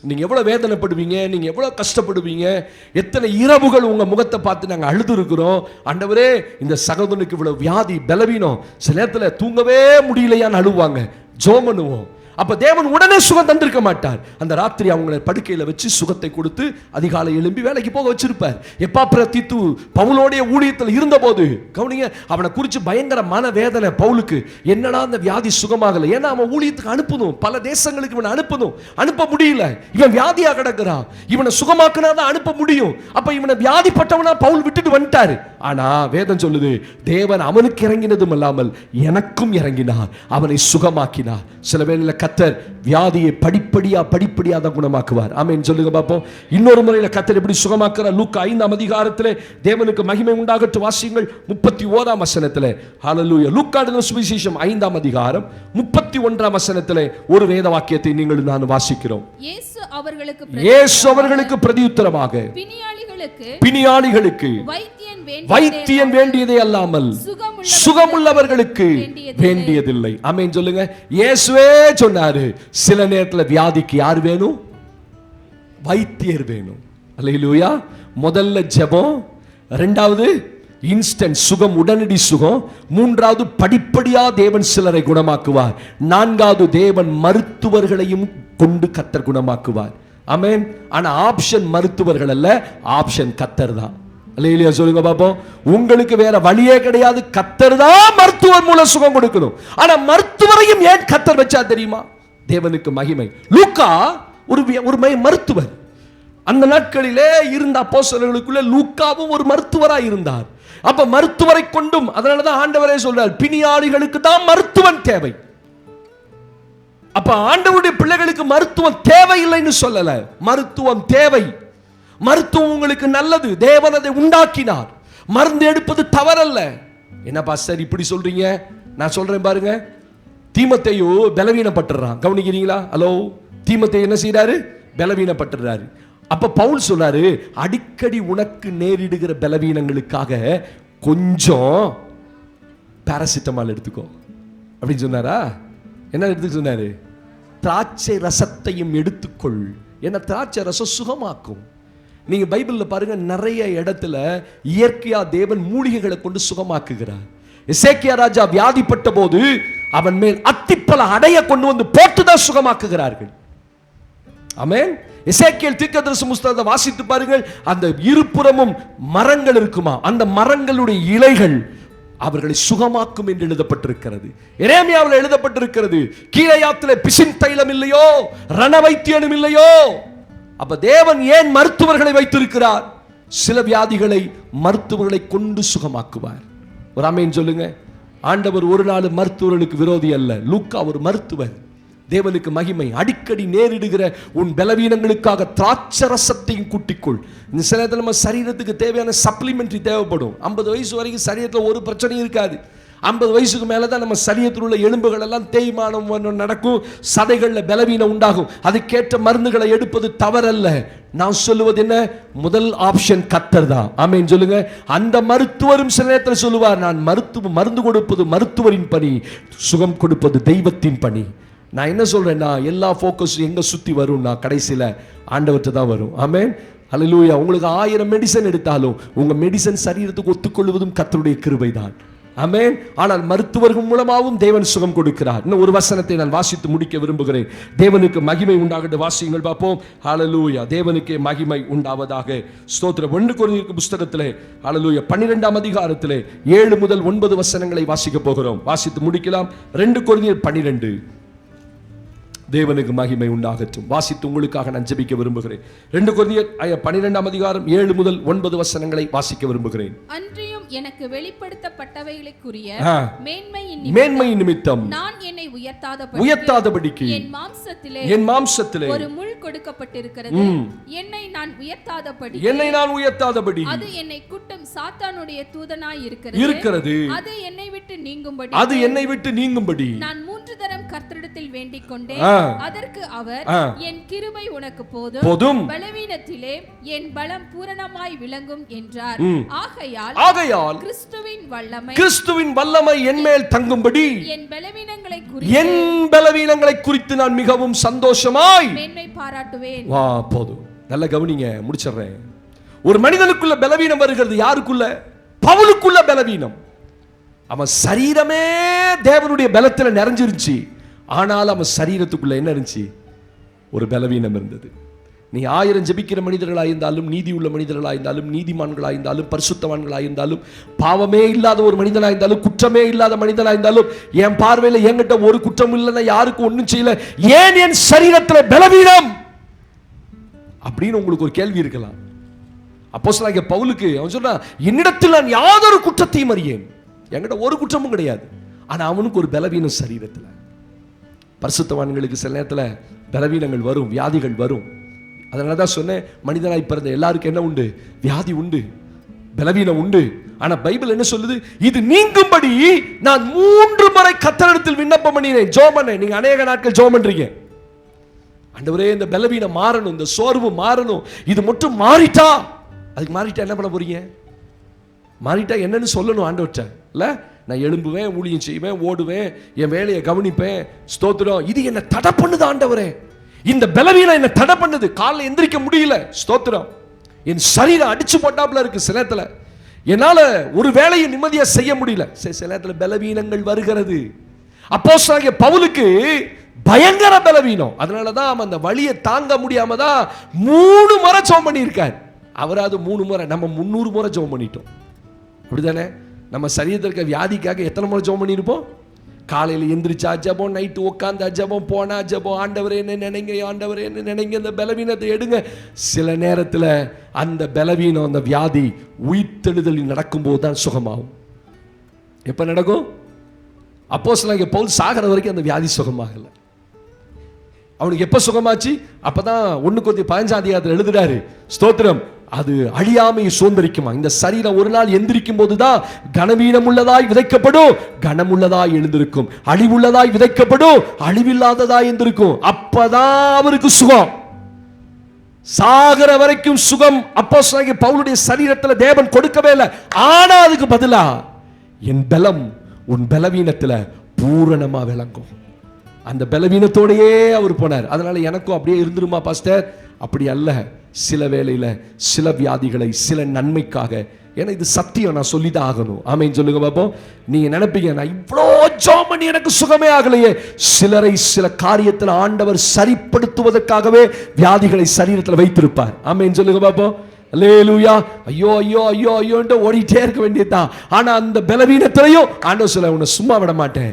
நீங்க எவ்வளவு வேதனைப்படுவீங்க, நீங்க எவ்வளவு கஷ்டப்படுவீங்க, எத்தனை இரவுகள் உங்க முகத்தை பார்த்து நாங்க அழுது இருக்கிறோம். ஆண்டவரே இந்த சகோதரனுக்கு இவ்வளவு வியாதி பலவீனம், சில நேரத்துல தூங்கவே முடியலையான்னு அழுவாங்க. ஜெபம் பண்ணுவோம். அப்ப தேவன் உடனே சுகம் தந்திருக்க மாட்டார். அந்த ராத்திரி அவங்களை படுக்கையில வச்சு சுகத்தை கொடுத்து அதிகாலை எழும்பி வேலைக்கு போக வச்சிருப்பார். எப்பாப்பிராத்தீத்து பவுலோடைய ஊழியத்தில் இருந்தபோது கவனிங்க, அவனை குறித்து பயங்கர மன வேதனை பவுலுக்கு. என்னடா அந்த வியாதி சுகமாகல, ஏன்னா அவன் ஊழியத்துக்கு அனுப்பணும், பல தேசங்களுக்கு இவனை அனுப்ப முடியல. இவன் வியாதியா கிடக்கிறான், இவனை சுகமாக்குனாதான் அனுப்ப முடியும். அப்ப இவனை வியாதிப்பட்டவனா பவுல் விட்டுட்டு வந்துட்டாரு. ஆனா வேதம் சொல்லுது, தேவன் அவனுக்கு இறங்கினதும் அல்லாமல் எனக்கும் இறங்கினார், அவனை சுகமாக்கினார். சில வேளையில கர்த்தர் வியாதியை படிப்படியா தான் குணமாக்குவார். ஆமென் சொல்லுங்க பாப்போம். இன்னொரு முறையில் கர்த்தர் எப்படி சுகமாக்குறார்? லூக்கா 5 அதிகாரத்திலே தேவனுக்கு மகிமை உண்டாகட்டும் வாசியுங்கள் 31 வசனத்திலே. ஹல்லேலூயா. லூக்கா சுவிசேஷம் 5 அதிகாரம் 31 வசனத்திலே ஒரு வேத வாக்கியத்தை நீங்கள் நான் வாசிக்கிறோம். இயேசு அவர்களுக்கு பிரதியுத்தரமாக பிணியாளிகளுக்கு வைத்தியன் வேண்டியதே அல்லாமல் சுகமுள்ளவர்களுக்கு வேண்டியதில்லை. ஆமென் சொல்லுங்க. இயேசுவே சொன்னாரு, சில நேரத்தில் வியாதிக்கு யார் வேணும்? வைத்தியர் வேணும். அல்லேலூயா. முதல்ல ஜெபம், இரண்டாவது இன்ஸ்டன்ட் சுகம், உடனடி சுகம், மூன்றாவது படிப்படியா தேவன் சிலரை குணமாக்குவார், நான்காவது தேவன் மருத்துவர்களையும் கொண்டு கர்த்தர் குணமாக்குவார். ஆமென். ஆனா ஆப்ஷன் மருத்துவர்கள் அல்ல, ஆப்ஷன் கர்த்தர் தான். அல்லேலூயா சொல்லுங்க பாப்போம். உங்களுக்கு வேற வழியே கிடையாது, கர்த்தர் தான் மருத்துவர் மூலம் சுகம் கொடுக்கணும். ஆனா மருத்துவரையும் ஏன் கர்த்தர் வச்சா தெரியுமா? தேவனுக்கு மகிமை. லூக்கா ஒரு மருத்துவர். அந்த நாட்களிலே இருந்த அப்போஸ்தலர்களுக்குள்ள லூக்காவும் ஒரு மருத்துவராய் இருந்தார். அப்ப மருத்துவரை கொண்டும், அதனாலதான் ஆண்டவரே சொல்றார், பிணியாளிகளுக்கு தான் மருத்துவன் தேவை. அப்ப ஆண்டவருடைய பிள்ளைகளுக்கு மருத்துவம் தேவையில்லைன்னு சொல்லல, மருத்துவம் தேவை. மருத்துவம் உங்களுக்கு நல்லது, தேவன் அதை உண்டாக்கினார். மருந்து எடுப்பது தவறல்ல. என்ன பாஸ்டர் இப்படி சொல்றீங்க? நான் சொல்றேன் பாருங்க. தீமோத்தேயு பலவீனப்பட்டுறான், கவனிக்கிறீங்களா? ஹலோ, தீமோத்தேயு என்ன செய்யறாரு? பலவீனப்பட்டுறாரு. அப்ப பவுல் சொல்றாரு, அடிக்கடி உனக்கு நேரிடுகிற பலவீனங்களுக்காக கொஞ்சம் பாராசிட்டமால் எடுத்துக்கோ அப்படின்னு சொன்னாரா? என்ன எடுத்துக்க சொன்னாரு? திராட்சை ரசத்தையும் எடுத்துக்கொள். என்ன திராட்சை ரசம் சுகமாக்கும். நீங்க பைபிள்ல பாருங்க, நிறைய இடத்துல இயற்கையா தேவன் மூலிகைகளை கொண்டு சுகமாக்குகிறார். எசேக்கியா ராஜா வியாதிப்பட்ட போது அவன் மேல் அத்திப்பழ அடைய கொண்டு வந்து போட்டுதான் சுகமாக்குகிறார்கள். ஆமென். எசேக்கியேல் தீர்க்கதரிசி புத்தகத்தை வாசித்து பாருங்கள். அந்த இருபுறமும் மரங்கள் இருக்குமா, அந்த மரங்களுடைய இலைகள் அவர்களை சுகமாக்கும் என்று எழுதப்பட்டிருக்கிறது. எரேமியாவில் எழுதப்பட்டிருக்கிறது, கீலேயாத்திலே பிசின் தைலம் இல்லையோ, ரணவைத்தியனும் இல்லையோ. அப்ப தேவன் ஏன் மருத்துவர்களை வைத்திருக்கிறார்? சில வியாதிகளை மருத்துவர்களை கொண்டு சுகமாக்குவார். ஒரு ஆமென் சொல்லுங்க. ஆண்டவர் ஒரு நாள் மருத்துவர்களுக்கு விரோதி அல்ல. லூக்கா ஒரு மருத்துவர். தேவனுக்கு மகிமை. அடிக்கடி நேரிடுகிற உன் பலவீனங்களுக்காக திராட்சரசத்தையும் கூட்டிக்கொள். இந்த சில நேரத்தில் நம்ம சரீரத்துக்கு தேவையான சப்ளிமெண்ட்ரி தேவைப்படும். 50 வயசு வரைக்கும் சரீரத்தில் ஒரு பிரச்சனையும் இருக்காது. 50 வயசுக்கு மேலே தான் நம்ம சரீரத்தில் உள்ள எலும்புகள் எல்லாம் தேய்மானம் நடக்கும், சதைகளில் பலவீனம் உண்டாகும். அதுக்கேற்ற மருந்துகளை எடுப்பது தவறல்ல. நான் சொல்லுவது என்ன? முதல் ஆப்ஷன் கர்த்தர் தான். ஆமென் சொல்லுங்க. அந்த மருத்துவரும் சில நேரத்தில் சொல்லுவார், நான் மருந்து கொடுப்பது மருத்துவரின் பணி, சுகம் கொடுப்பது தெய்வத்தின் பணி. நான் என்ன சொல்றேன்னா, எல்லா ஃபோக்கஸும் எங்க சுத்தி வரும்னா கடைசியில ஆண்டவர்கிட்ட தான் வரும். ஆமென் அல்லேலூயா. உங்களுக்கு 1000 மெடிசன் எடுத்தாலும் உங்க மெடிசன் சரீரத்துக்கு ஒத்துக்கொள்வதும் கர்த்தருடைய கிருபை தான். ஆமென். ஆனால் மருத்துவர்கள் மூலமாகவும் தேவன் சுகம் கொடுக்கிறார். இன்னும் ஒரு வசனத்தை நான் வாசித்து முடிக்க விரும்புகிறேன். தேவனுக்கு மகிமை உண்டாகட்டும். வாசியுங்கள் பார்ப்போம். ஹல்லேலூயா. தேவனுக்கே மகிமை உண்டாவதாக. ஸ்தோத்திரம். 1 கொரிந்தியர் புத்தகத்திலே ஹல்லேலூயா 12ஆம் அதிகாரத்திலே 7 முதல் 9 வசனங்களை வாசிக்க போகிறோம். வாசித்து முடிக்கலாம். 2 கொரிந்தியர் 12. தேவனுக்கு மகிமை உண்டாகட்டும். வாசித்து உங்களுக்காக நான் ஜெபிக்க விரும்புகிறேன். 2 கொரிந்தியர் 12ஆம் அதிகாரம் 7 முதல் 9 வசனங்களை வாசிக்க விரும்புகிறேன். அன்றியும் எனக்கு வெளிப்படுத்தப்பட்டவைகளுக்குரிய மேன்மையின் நிமித்தம் நான் என்னை உயர்த்தாதபடிக்கு என் மாம்சத்திலே ஒரு முள் கொடுக்கப்பட்டிருக்கிறது. என்னை நான் உயர்த்தாதபடி அது என்னை குட்டும் சாத்தானுடைய தூதனாய் இருக்கிறது. அது என்னை விட்டு நீங்கும்படி நான் 3 தரம் கர்த்தரிடத்தில் வேண்டிக் கொண்டேன். அதற்கு அவர், என் கிருபை உனக்கு போதும், பலவீனத்திலே என் பலம் பூரணமாய் விளங்கும் என்றார். ஆகையால் கிறிஸ்துவின் வல்லமை என் மேல் தங்கும்படி என் பலவீனங்களை குறித்து நான் மிகவும் சந்தோஷமாய் மேன்மை பாராட்டுவேன். வா போதும். நல்ல கவனிங்க, முடிச்சிடுறேன். ஒரு மனிதனுக்குள்ள பலவீனம் வருகிறது. யாருக்குள்ள? பவுலுக்குள்ள பலவீனம். அவன் சரீரமே தேவனுடைய பலத்துல நிறைஞ்சிருச்சு. ஆனால் அவன் சரீரத்துக்குள்ள என்ன இருந்துச்சு? ஒரு பலவீனம் இருந்தது. நீ 1000 ஜெபிக்கிற மனிதர்களாயிருந்தாலும், நீதி உள்ள மனிதர்களாயிருந்தாலும், நீதிமான்களாயிருந்தாலும், பரிசுத்தவான்களாயிருந்தாலும், பாவமே இல்லாத ஒரு மனிதனாயிருந்தாலும், குற்றமே இல்லாத மனிதனாயிருந்தாலும், என் பார்வையில் என்கிட்ட ஒரு குற்றம் இல்லைன்னா யாருக்கும் ஒன்றும் செய்யல, ஏன் என் சரீரத்தில் பலவீனம் அப்படின்னு உங்களுக்கு ஒரு கேள்வி இருக்கலாம். அப்போஸ்தலனாகிய பவுலுக்கு அவன் சொல்றான், என்னிடத்தில் நான் யாதொரு குற்றத்தையும் அறியேன். என்கிட்ட ஒரு குற்றமும் கிடையாது. ஆனா அவனுக்கு ஒரு பலவீனம் சரீரத்தில். பரிசுத்தவான்களுக்கு சில நேரத்தில் பலவீனங்கள் வரும், வியாதிகள் வரும். அதனால தான் சொன்னேன், மனிதனாய் பிறந்த எல்லாருக்கும் என்ன உண்டு? வியாதி உண்டு, பலவீனம் உண்டு. ஆனா பைபிள் என்ன சொல்லுது? இது நீங்கும்படி நான் 3 முறை கர்த்தரிடத்தில் விண்ணப்பம் பண்ணினேன், ஜெபம் பண்ணேன். நீங்க அநேக நாட்கள் ஜெபம் பண்றீங்க, ஆண்டவரே இந்த பலவீனம் மாறணும், இந்த சோர்வு மாறணும். இது மட்டும் மாறிட்டா, அதுக்கு மாறிட்டா என்ன பண்ண போறீங்க? மாறிட்டா என்னன்னு சொல்லணும் ஆண்டவர்கிட்ட. இல்ல, நான் எழும்புவேன், ஊழியம் செய்வேன், ஓடுவேன், என் வேலையை கவனிப்பேன். ஸ்தோத்திரம். இது என்ன தடை பண்ணுது ஆண்டவரே, இந்த பலவீனம் என்ன தடை பண்ணுது. காலைல எந்திரிக்க முடியல. ஸ்தோத்திரம். என் சரீரம் அடிச்சு போட்டாப்புல இருக்கு. சில நேரத்துல என்னால ஒரு வேலையை நிம்மதியா செய்ய முடியல. சில நேரத்துல பலவீனங்கள் வருகிறது. அப்போஸ்தலனாகிய பவுலுக்கு பயங்கர பலவீனம். அதனாலதான் அவன் அந்த வலியை தாங்க முடியாம தான் 3 முறை ஜெபம் பண்ணியிருக்கார். அவராது 3 முறை, நம்ம 300 முறை ஜெபம் பண்ணிட்டோம். அப்படிதானே? நம்ம சரீரத்திற்கு வியாதிக்காக எத்தனை முறை ஜெபம் பண்ணியிருப்போம்? காலையில் எந்திரிச்சா ஜெபம், நைட்டு உட்காந்தா ஜெபம், போனா ஜெபம். ஆண்டவரே என்ன நினைங்க, ஆண்டவரே என்ன நினைங்க, இந்த பலவீனத்தை எடுங்க. சில நேரத்தில் அந்த பலவீனம், அந்த வியாதி உயிர்த்தெழுதலில் நடக்கும்போது தான் சுகமாகும். எப்போ நடக்கும்? அப்போஸ்தலனாகிய பவுல் சாகிற வரைக்கும் அந்த வியாதி சுகமாகல. அவனுக்கு எப்போ சுகமாச்சு? அப்பதான் 1 கொரிந்தியர் 15ஆம் அதிகாரத்தில் எழுதுறாரு. ஸ்தோத்திரம். அது அழியாமையை சுதந்திரிக்குமா. இந்த சரீரம் ஒரு நாள் எந்திரிக்கும் போதுதான் கனவீனம் உள்ளதாய் விதைக்கப்படும், கனமுள்ளதாய் எழுந்திருக்கும். அழிவுள்ளதாய் விதைக்கப்படும், அழிவில்லாததாய் எழுந்திருக்கும். அப்பதான் அவருக்கு சுகம். சாகர வரைக்கும் சுகம் அப்போஸ்தலனாகிய பவுலுடைய சரீரத்தில் தேவன் கொடுக்கவே இல்லை. ஆனா அதுக்கு பதிலா என் பலம் உன் பலவீனத்தில் பூரணமா விளங்கும். அந்த பலவீனத்தோடையே அவர் போனார். அதனால எனக்கும் அப்படியே இருந்துருமா பாஸ்டர்? அப்படி அல்ல. சில வேளையில சில வியாதிகளை சில நன்மைக்காக, ஏன்னா இது சத்தியம், நான் சொல்லிதான் ஆகணும். ஆமென் சொல்லுங்க பாப்போம். நீங்க நினைப்பீங்க, நான் இவ்வளோ ஜெபம் பண்ணி எனக்கு சுகமே ஆகலையே. சிலரை சில காரியத்தில் ஆண்டவர் சரிப்படுத்துவதற்காகவே வியாதிகளை சரீரத்தில் வைத்திருப்பார். ஆமென் சொல்லுங்க பாப்போம். அல்லேலூயா. ஐயோ ஐயோ ஐயோ ஐயோன்ட்டு ஓடிட்டே இருக்க வேண்டியதுதான். ஆனா அந்த பலவீனத்திலையும் ஆண்டவர் சொல்ல, உன்னை சும்மா விட மாட்டேன்,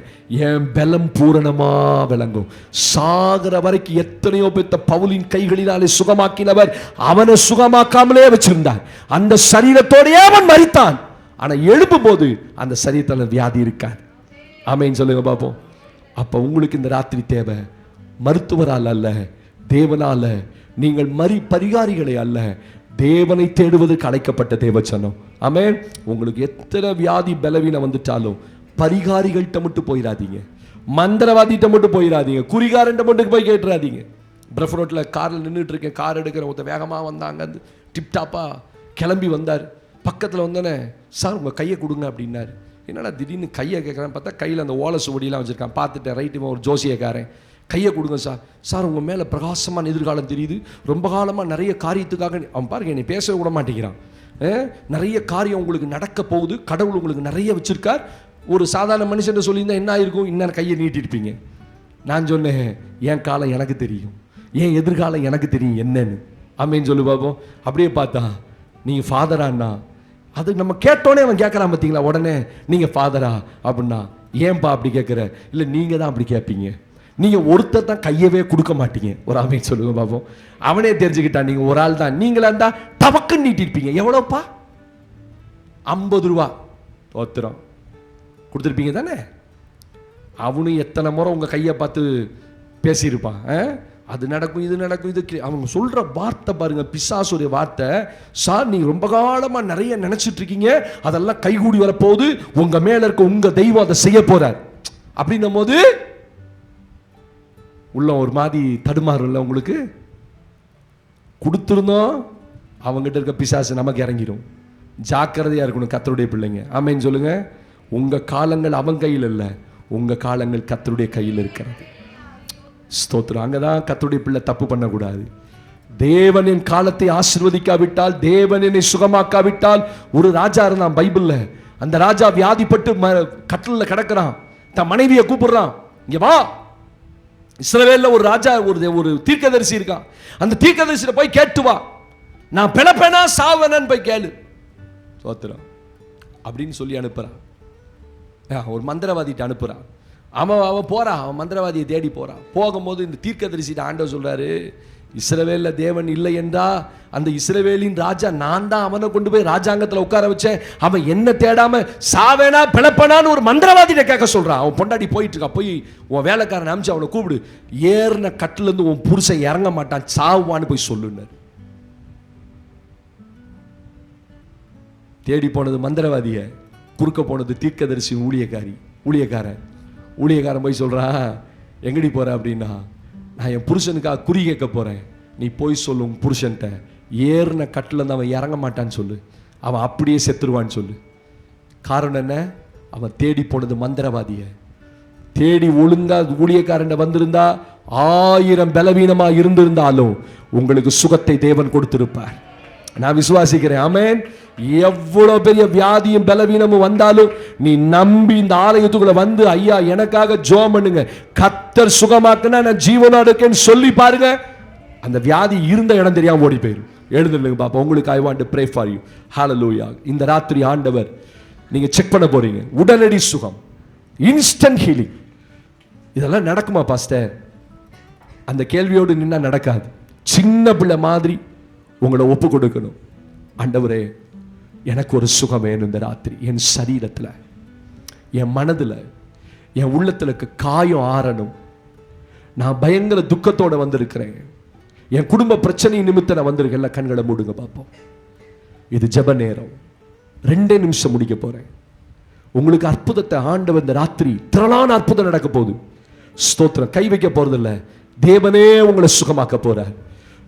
என் பலம் பூரணமா விளங்கும். சாகர வரைக்கும் எத்தனையோ பேத்த பவுலின் கைகளினாலே சுகமாக்கினவர் அவனை சுகமாக்காமலே வச்சிருந்தார். அந்த சரீரத்தோடயே அவன் மரித்தான். ஆனா எழுப்பும் போது அந்த சரீரத்தில் வியாதி இருக்காது. ஆமென் சொல்லுங்க பாப்போம். அப்ப உங்களுக்கு இந்த ராத்திரி தேவை மருத்துவரால் அல்ல, தேவனால. நீங்கள் பரிகாரிகளை அல்ல, தேவனை தேடுவதற்கு அழைக்கப்பட்ட தேவச்சனம். ஆமென். உங்களுக்கு எத்தனை வியாதி பலவீனம் வந்துட்டாலும் பரிகாரிகள்கிட்ட மட்டும் போயிடாதீங்க, மந்திரவாதிகிட்ட மட்டும் போயிடாதீங்க, குறிகாரன்ட்ட மட்டும் போய் கேட்டுறாதீங்க. பிரஃப் ரோட்டில் காரில் நின்றுட்டு இருக்கேன், கார் எடுக்கிற ஒருத்தர் வேகமாக வந்தாங்க, டிப்டாப்பா கிளம்பி வந்தார். பக்கத்தில் வந்தோன்னே, சார் உங்கள் கையை கொடுங்க அப்படின்னாரு. என்னடா திடீர்னு கையை கேட்குறான்னு பார்த்தா கையில் அந்த ஓலை சுவடியெல்லாம் வச்சுருக்கான். பார்த்துட்டேன், ரைட்டு ஒரு ஜோசியக்காரன். கையை கொடுங்க சார். சார் உங்கள் மேலே பிரகாசமான எதிர்காலம் தெரியுது, ரொம்ப காலமாக நிறைய காரியத்துக்காக. அவன் பாருங்க என்னை பேச விட மாட்டேங்கிறான். நிறைய காரியம் உங்களுக்கு நடக்க போகுது, கடவுள் உங்களுக்கு நிறைய வச்சுருக்கார். ஒரு சாதாரண மனுஷன் சொல்லியிருந்தா என்ன ஆயிருக்கும், இன்னும் கையை நீட்டிருப்பீங்க. நான் சொன்னேன், என் காலம் எனக்கு தெரியும், என் எதிர்காலம் எனக்கு தெரியும் என்னன்னு. ஆமேன்னு சொல்லு பாப்போம். அப்படியே பார்த்தா நீங்கள் ஃபாதரான்னா, அது நம்ம கேட்டோன்னே அவன் கேட்குறான் பார்த்தீங்களா, உடனே நீங்கள் ஃபாதரா அப்படின்னா, ஏன்பா அப்படி கேட்குற? இல்லை நீங்கள் தான் அப்படி கேட்பீங்க, நீங்கள் ஒருத்தர் தான் கையவே கொடுக்க மாட்டீங்க. ஒரு ஆமேன்னு சொல்லுங்க பாப்போம். அவனே தெரிஞ்சுக்கிட்டான் நீங்கள் ஒரு ஆள் தான். நீங்களா இருந்தா டபக்குன்னு நீட்டிருப்பீங்க. எவ்வளோப்பா? 50 ரூபா ஒருத்தரம் கொடுத்துருப்பீங்க தானே. அவனும் எத்தனை முறை உங்கள் கையை பார்த்து பேசியிருப்பான். அது நடக்கும், இது நடக்கும், இது. அவங்க சொல்கிற வார்த்தை பாருங்க, பிசாசுடைய வார்த்தை. சார் நீங்கள் ரொம்ப காலமாக நிறைய நினச்சிட்டு இருக்கீங்க, அதெல்லாம் கைகூடி வரப்போகுது, உங்கள் மேலே இருக்க உங்கள் தெய்வம் அதை செய்ய போகிறார் அப்படின்னும் போது உள்ள ஒரு மாதிரி தடுமாறும்ல உங்களுக்கு. கொடுத்துருந்தோம், அவங்ககிட்ட இருக்க பிசாசு நமக்கு இறங்கிடும். ஜாக்கிரதையாக இருக்கணும் கர்த்தருடைய பிள்ளைங்க. ஆமேன்னு சொல்லுங்க. உங்கள் காலங்கள் அவன் கையில் இல்லை, உங்கள் காலங்கள் கர்த்தருடைய கையில் இருக்கிறது. ஸ்தோத்திரம். அங்கே தான் கர்த்தருடைய பிள்ளை தப்பு பண்ணக்கூடாது. தேவனின் காலத்தை ஆசீர்வதிக்காவிட்டால், தேவன் என்னை சுகமாக்காவிட்டால். ஒரு ராஜா இருந்தான் பைபிள்ல. அந்த ராஜா வியாதிப்பட்டு கட்டிலில் கிடக்கிறான். தன் மனைவியை கூப்பிடுறான், இங்க வா. இஸ்ரவேல்ல ஒரு ராஜா, ஒரு தீர்க்கதரிசி இருக்கான். அந்த தீர்க்கதரிசியை போய் கேட்டு வா, நான் பிழப்பேனா சாவனன்னு போய் கேளு. ஸ்தோத்திரம். அப்படின்னு சொல்லி அனுப்புறான். ஒரு மந்திரவாதிட்டு அனுப்புறான். அவன் போறான், அவன் மந்திரவாதியை தேடி போறான். போகும்போது இந்த தீர்க்கதரிசிட்ட ஆண்டவர் சொல்றாரு, இஸ்ரவேல்ல தேவன் இல்லை என்றா அந்த இஸ்ரவேலின் ராஜா நான் தான் அவனை கொண்டு போய் ராஜாங்கத்தில் உட்கார வச்சேன். அவன் என்ன தேடாம சாவேனா பிளப்பனான்னு ஒரு மந்திரவாதிட்ட கேட்க சொல்றான். அவன் பொண்டாடி போயிட்டு இருக்கா. போய் உன் வேலைக்காரன் அனுப்பிச்சு அவனை கூப்பிடு, ஏறின கட்டுல இருந்து உன் புருஷன் இறங்க மாட்டான், சாவான்னு போய் சொல்லுன்னு. தேடி போனது மந்திரவாதிய, குறுக்க போனது தீர்க்கதரிசி ஊழியக்காரன் போய் சொல்றான், எங்கடி போற அப்படின்னா, நான் என் புருஷனுக்காக குறி கேட்க போறேன், நீ போய் சொல்லு உன் புருஷன்ட்ட, ஏறின கட்டில இருந்து அவன் இறங்க மாட்டான்னு சொல்லு, அவன் அப்படியே செத்துருவான்னு சொல்லு. காரணம் என்ன? அவன் தேடி போனது மந்திரவாதிய. தேடி ஒழுங்கா ஊழியக்காரன் வந்திருந்தா 1000 பலவீனமா இருந்திருந்தாலும் உங்களுக்கு சுகத்தை தேவன் கொடுத்திருப்பார். நான் விசுவாசிக்கிறேன். ஆமென். எவ்வளவு பெரிய வியாதியும் பலவீனமும் வந்தாலும் நீ நம்பி இந்த ஆலயத்துக்குள்ள வந்து, ஐயா எனக்காக ஜெபம் பண்ணுங்க, கர்த்தர் சுகமாக்குனா நான் ஜீவனோட இருக்கேன்னு சொல்லி பாருங்க, அந்த வியாதி இருந்த இடம் தெரியாம ஓடி போயிடும். எழுந்துருங்க பாப்பா, உங்களுக்கு I want to pray for you. Hallelujah. இந்த ராத்திரி ஆண்டவர் நீங்க செக் பண்ண போறீங்க, உடனடி சுகம், இன்ஸ்டன்ட் ஹீலிங். இதெல்லாம் நடக்குமா பாஸ்டர்? அந்த கேள்வியோடு நின்னா நடக்காது. சின்ன பிள்ளை மாதிரி உங்களை ஒப்பு கொடுக்கணும். ஆண்டவரே எனக்கு ஒரு சுகம் வேணும் இந்த ராத்திரி, என் சரீரத்தில், என் மனதில், என் உள்ளத்தில் காயம் ஆறணும். நான் பயங்கர துக்கத்தோட வந்திருக்கிறேன், என் குடும்ப பிரச்சனை நிமித்த நான் வந்திருக்கேன். எல்லாம் கண்களை மூடுங்க பார்ப்போம். இது ஜெப நேரம். 2 நிமிஷம் முடிக்க போறேன். உங்களுக்கு அற்புதத்தை ஆண்டவர் இந்த ராத்திரி திரளான அற்புதம் நடக்க போகுது. ஸ்தோத்திரம். கை வைக்க போறதில்ல, தேவனே உங்களை சுகமாக்க போறார்.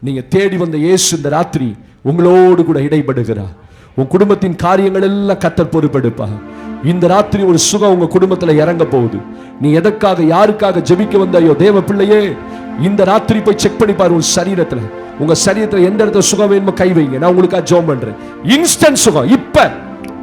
நீங்க தேடி வந்த இயேசு இந்த ராத்திரி உங்களோடு கூட இடைபடுகிறார். உன் குடும்பத்தின் காரியங்கள் எல்லாம் கர்த்தர் பொறுப்பெடுப்பா. இந்த ராத்திரி ஒரு சுகம் உங்க குடும்பத்தில் இறங்க போகுது. நீ எதற்காக யாருக்காக ஜெபிக்க வந்தாயோ தேவ பிள்ளையே, இந்த ராத்திரி போய் செக் பண்ணி பாரு. உங்க சரீரத்தில் எந்த இடத்துல சுகம் வேணுமோ கை வைங்க. நான் உங்களுக்காக ஜெபம் பண்றேன். இன்ஸ்டன்ட் சுகம். இப்ப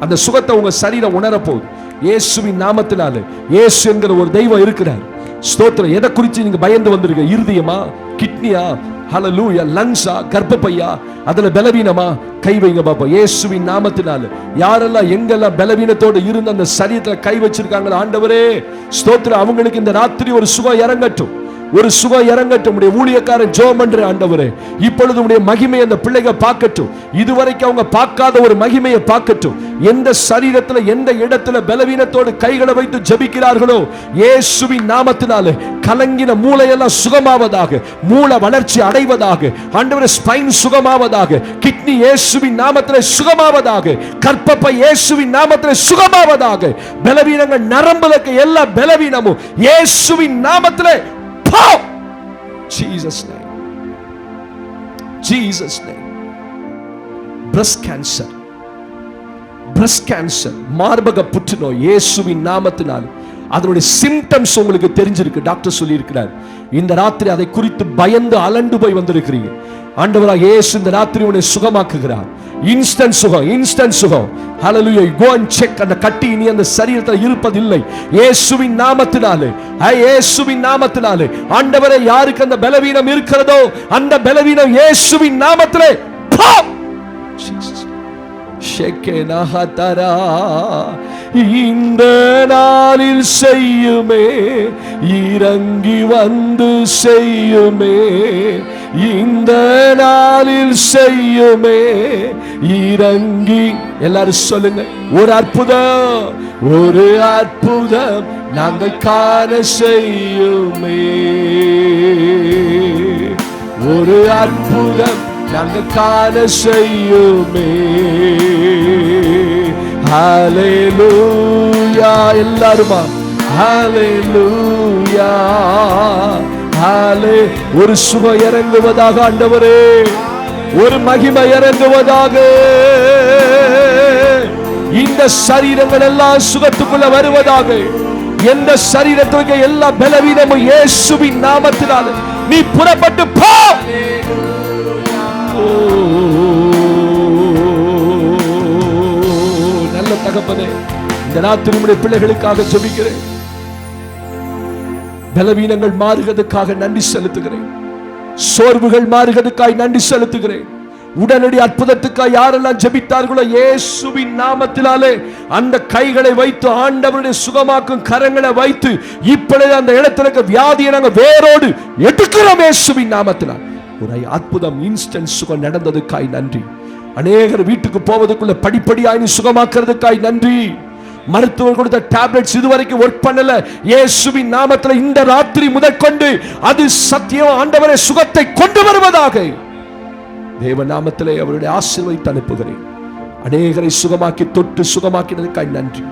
அந்த சுகத்தை உங்க சரீரம் உணர போகுது. இயேசுவின் நாமத்தினால. இயேசு என்கிற ஒரு தெய்வம் இருக்கிறார். ஸ்தோத்திரம். எதை குறித்து நீங்க பயந்து வந்திருக்க? இருதயமா, கிட்னியா, ஹalleluya, லங்ஸா, கர்ப்பப்பையா, அதுல பலவீனமா, கை வைங்க பாப்பா இயேசுவின் நாமத்தினால. யாரெல்லாம் எங்கெல்லாம் பலவீனத்தோடு இருந்து அந்த சரீரத்துல கை வச்சிருக்காங்களோ ஆண்டவரே ஸ்தோத்திரம், அவங்களுக்கு இந்த ராத்திரி ஒரு சுகம் இறங்கட்டும், ஒரு சுகம் இறங்கட்டும். உடைய ஊழியக்காரன் ஜெபம் பண்ற ஆண்டவரே, இப்பொழுது உடைய மகிமையை அந்த பிள்ளைங்க பார்க்கட்டும், இதுவரைக்கும் அவங்க பார்க்காத ஒரு மகிமையை பார்க்கட்டும். எந்த சரீரத்துல எந்த இடத்துல பலவீனத்தோடு கைகளை வைத்து ஜெபிக்கிறார்களோ இயேசுவின் நாமத்தினாலே கலங்கின மூளையெல்லாம் சுகமாவதாக, மூளை வளர்ச்சி அடைவதாக ஆண்டவரே, ஸ்பைன் சுகமாவதாக, கிட்னி இயேசுவின் நாமத்திலே சுகமாவதாக, கர்ப்பப்பை இயேசுவின் நாமத்திலே சுகமாவதாக, பலவீனங்கள் நரம்புகளுக்கு எல்லா பலவீனமும் இயேசுவின் நாமத்திலே Jesus name, Jesus name. Breast cancer, breast cancer, மார்பக புற்றுநோய் இயேசுவின் நாமத்தினால் அதனுடைய சிம்டம்ஸ் உங்களுக்கு தெரிஞ்சிருக்கு, டாக்டர் சொல்லி இருக்கிறார். இந்த ராத்திரி அதை குறித்து பயந்து அலண்டு போய் வந்திருக்கிறீங்க. ஆண்டவராக இயேசு இந்த ராத்திரி உன்னை சுகமாக்குகிறார். இன்ஸ்டன்ட் சுகம், இன்ஸ்டன்ட் சுகம். ஹalleluya, go and check. அந்த கட்டி இனி அந்த சரீரத்தில் இருப்பதில்லை இயேசுவின் நாமத்தினாலே, இயேசுவின் நாமத்தினாலே. ஆண்டவரே, யாருக்கு அந்த பலவீனம் இருக்கிறதோ அந்த பலவீனம் இயேசுவின் நாமத்திலே இந்த நாளில் செய்யுமே, இறங்கி வந்து செய்யுமே, இந்த நாளில் செய்யுமே, இறங்கி. எல்லாரும் சொல்லுங்க, ஒரு அற்புதம், ஒரு அற்புதம் நாங்கள் காண செய்யுமே, ஒரு அற்புதம் நாங்கள் காண செய்யுமே. ஹalleluya, எல்லாருமா ஹalleluya, ஹalலே. ஒரு சுகம் இறங்குவதாக ஆண்டவரே, ஒரு மகிமை இறங்குவதாக. இந்த சரீரங்கள் எல்லாம் சுகத்துக்குள்ள வருவதாக. எந்த சரீரத்துக்கு எல்லா பலவீனமும் இயேசுவின் நாமத்தினால நீ புறப்பட்டு போ. நல்ல தகப்பனே, இந்த ராத்திரி உம்முடைய பிள்ளைகளுக்காக ஜெபிக்கிறேன். பலவீனங்கள் மாறுகிறதுக்காக நன்றி செலுத்துகிறேன். சோர்வுகள் மாறுகிறதுக்காக நன்றி செலுத்துகிறேன். உடனடி அற்புதத்துக்காக யாரெல்லாம் ஜெபித்தார்களோ இயேசுவின் நாமத்தினாலே அந்த கைகளை வைத்து ஆண்டவருடைய சுகமாக்கும் கரங்களை வைத்து இப்பொழுது அந்த இடத்துல இருக்க வியாதியை நாங்கள் வேரோடு எடுக்கிறோம் இயேசுவின் நாமத்தினால். ஒரு அற்புதம், இன்ஸ்டன்ட் சுகம் நடந்ததுக்காய் நன்றி. அநேகர் வீட்டுக்கு போவதற்குள்ள படிப்படியாய் சுகமாக்குறதுக்காய் நன்றி. மருத்துவர் கொடுத்த டேப்லெட்ஸ் இதுவரைக்கும் ஒர்க் பண்ணல, இயேசுவின் நாமத்தில் இந்த ராத்திரி முதற்கொண்டு அது சத்தியம் ஆண்டவரே சுகத்தை கொண்டு வருவதாக தேவ நாமத்திலே அவருடைய ஆசீர்வாதத்தை அனுப்புகிறேன். அநேகரை சுகமாக்கி தொட்டு சுகமாக்கினதுக்காய் நன்றி.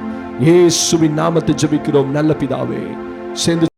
இயேசுவின் நாமத்தை ஜெபிக்கிறோம் நல்ல பிதாவே. சேர்ந்து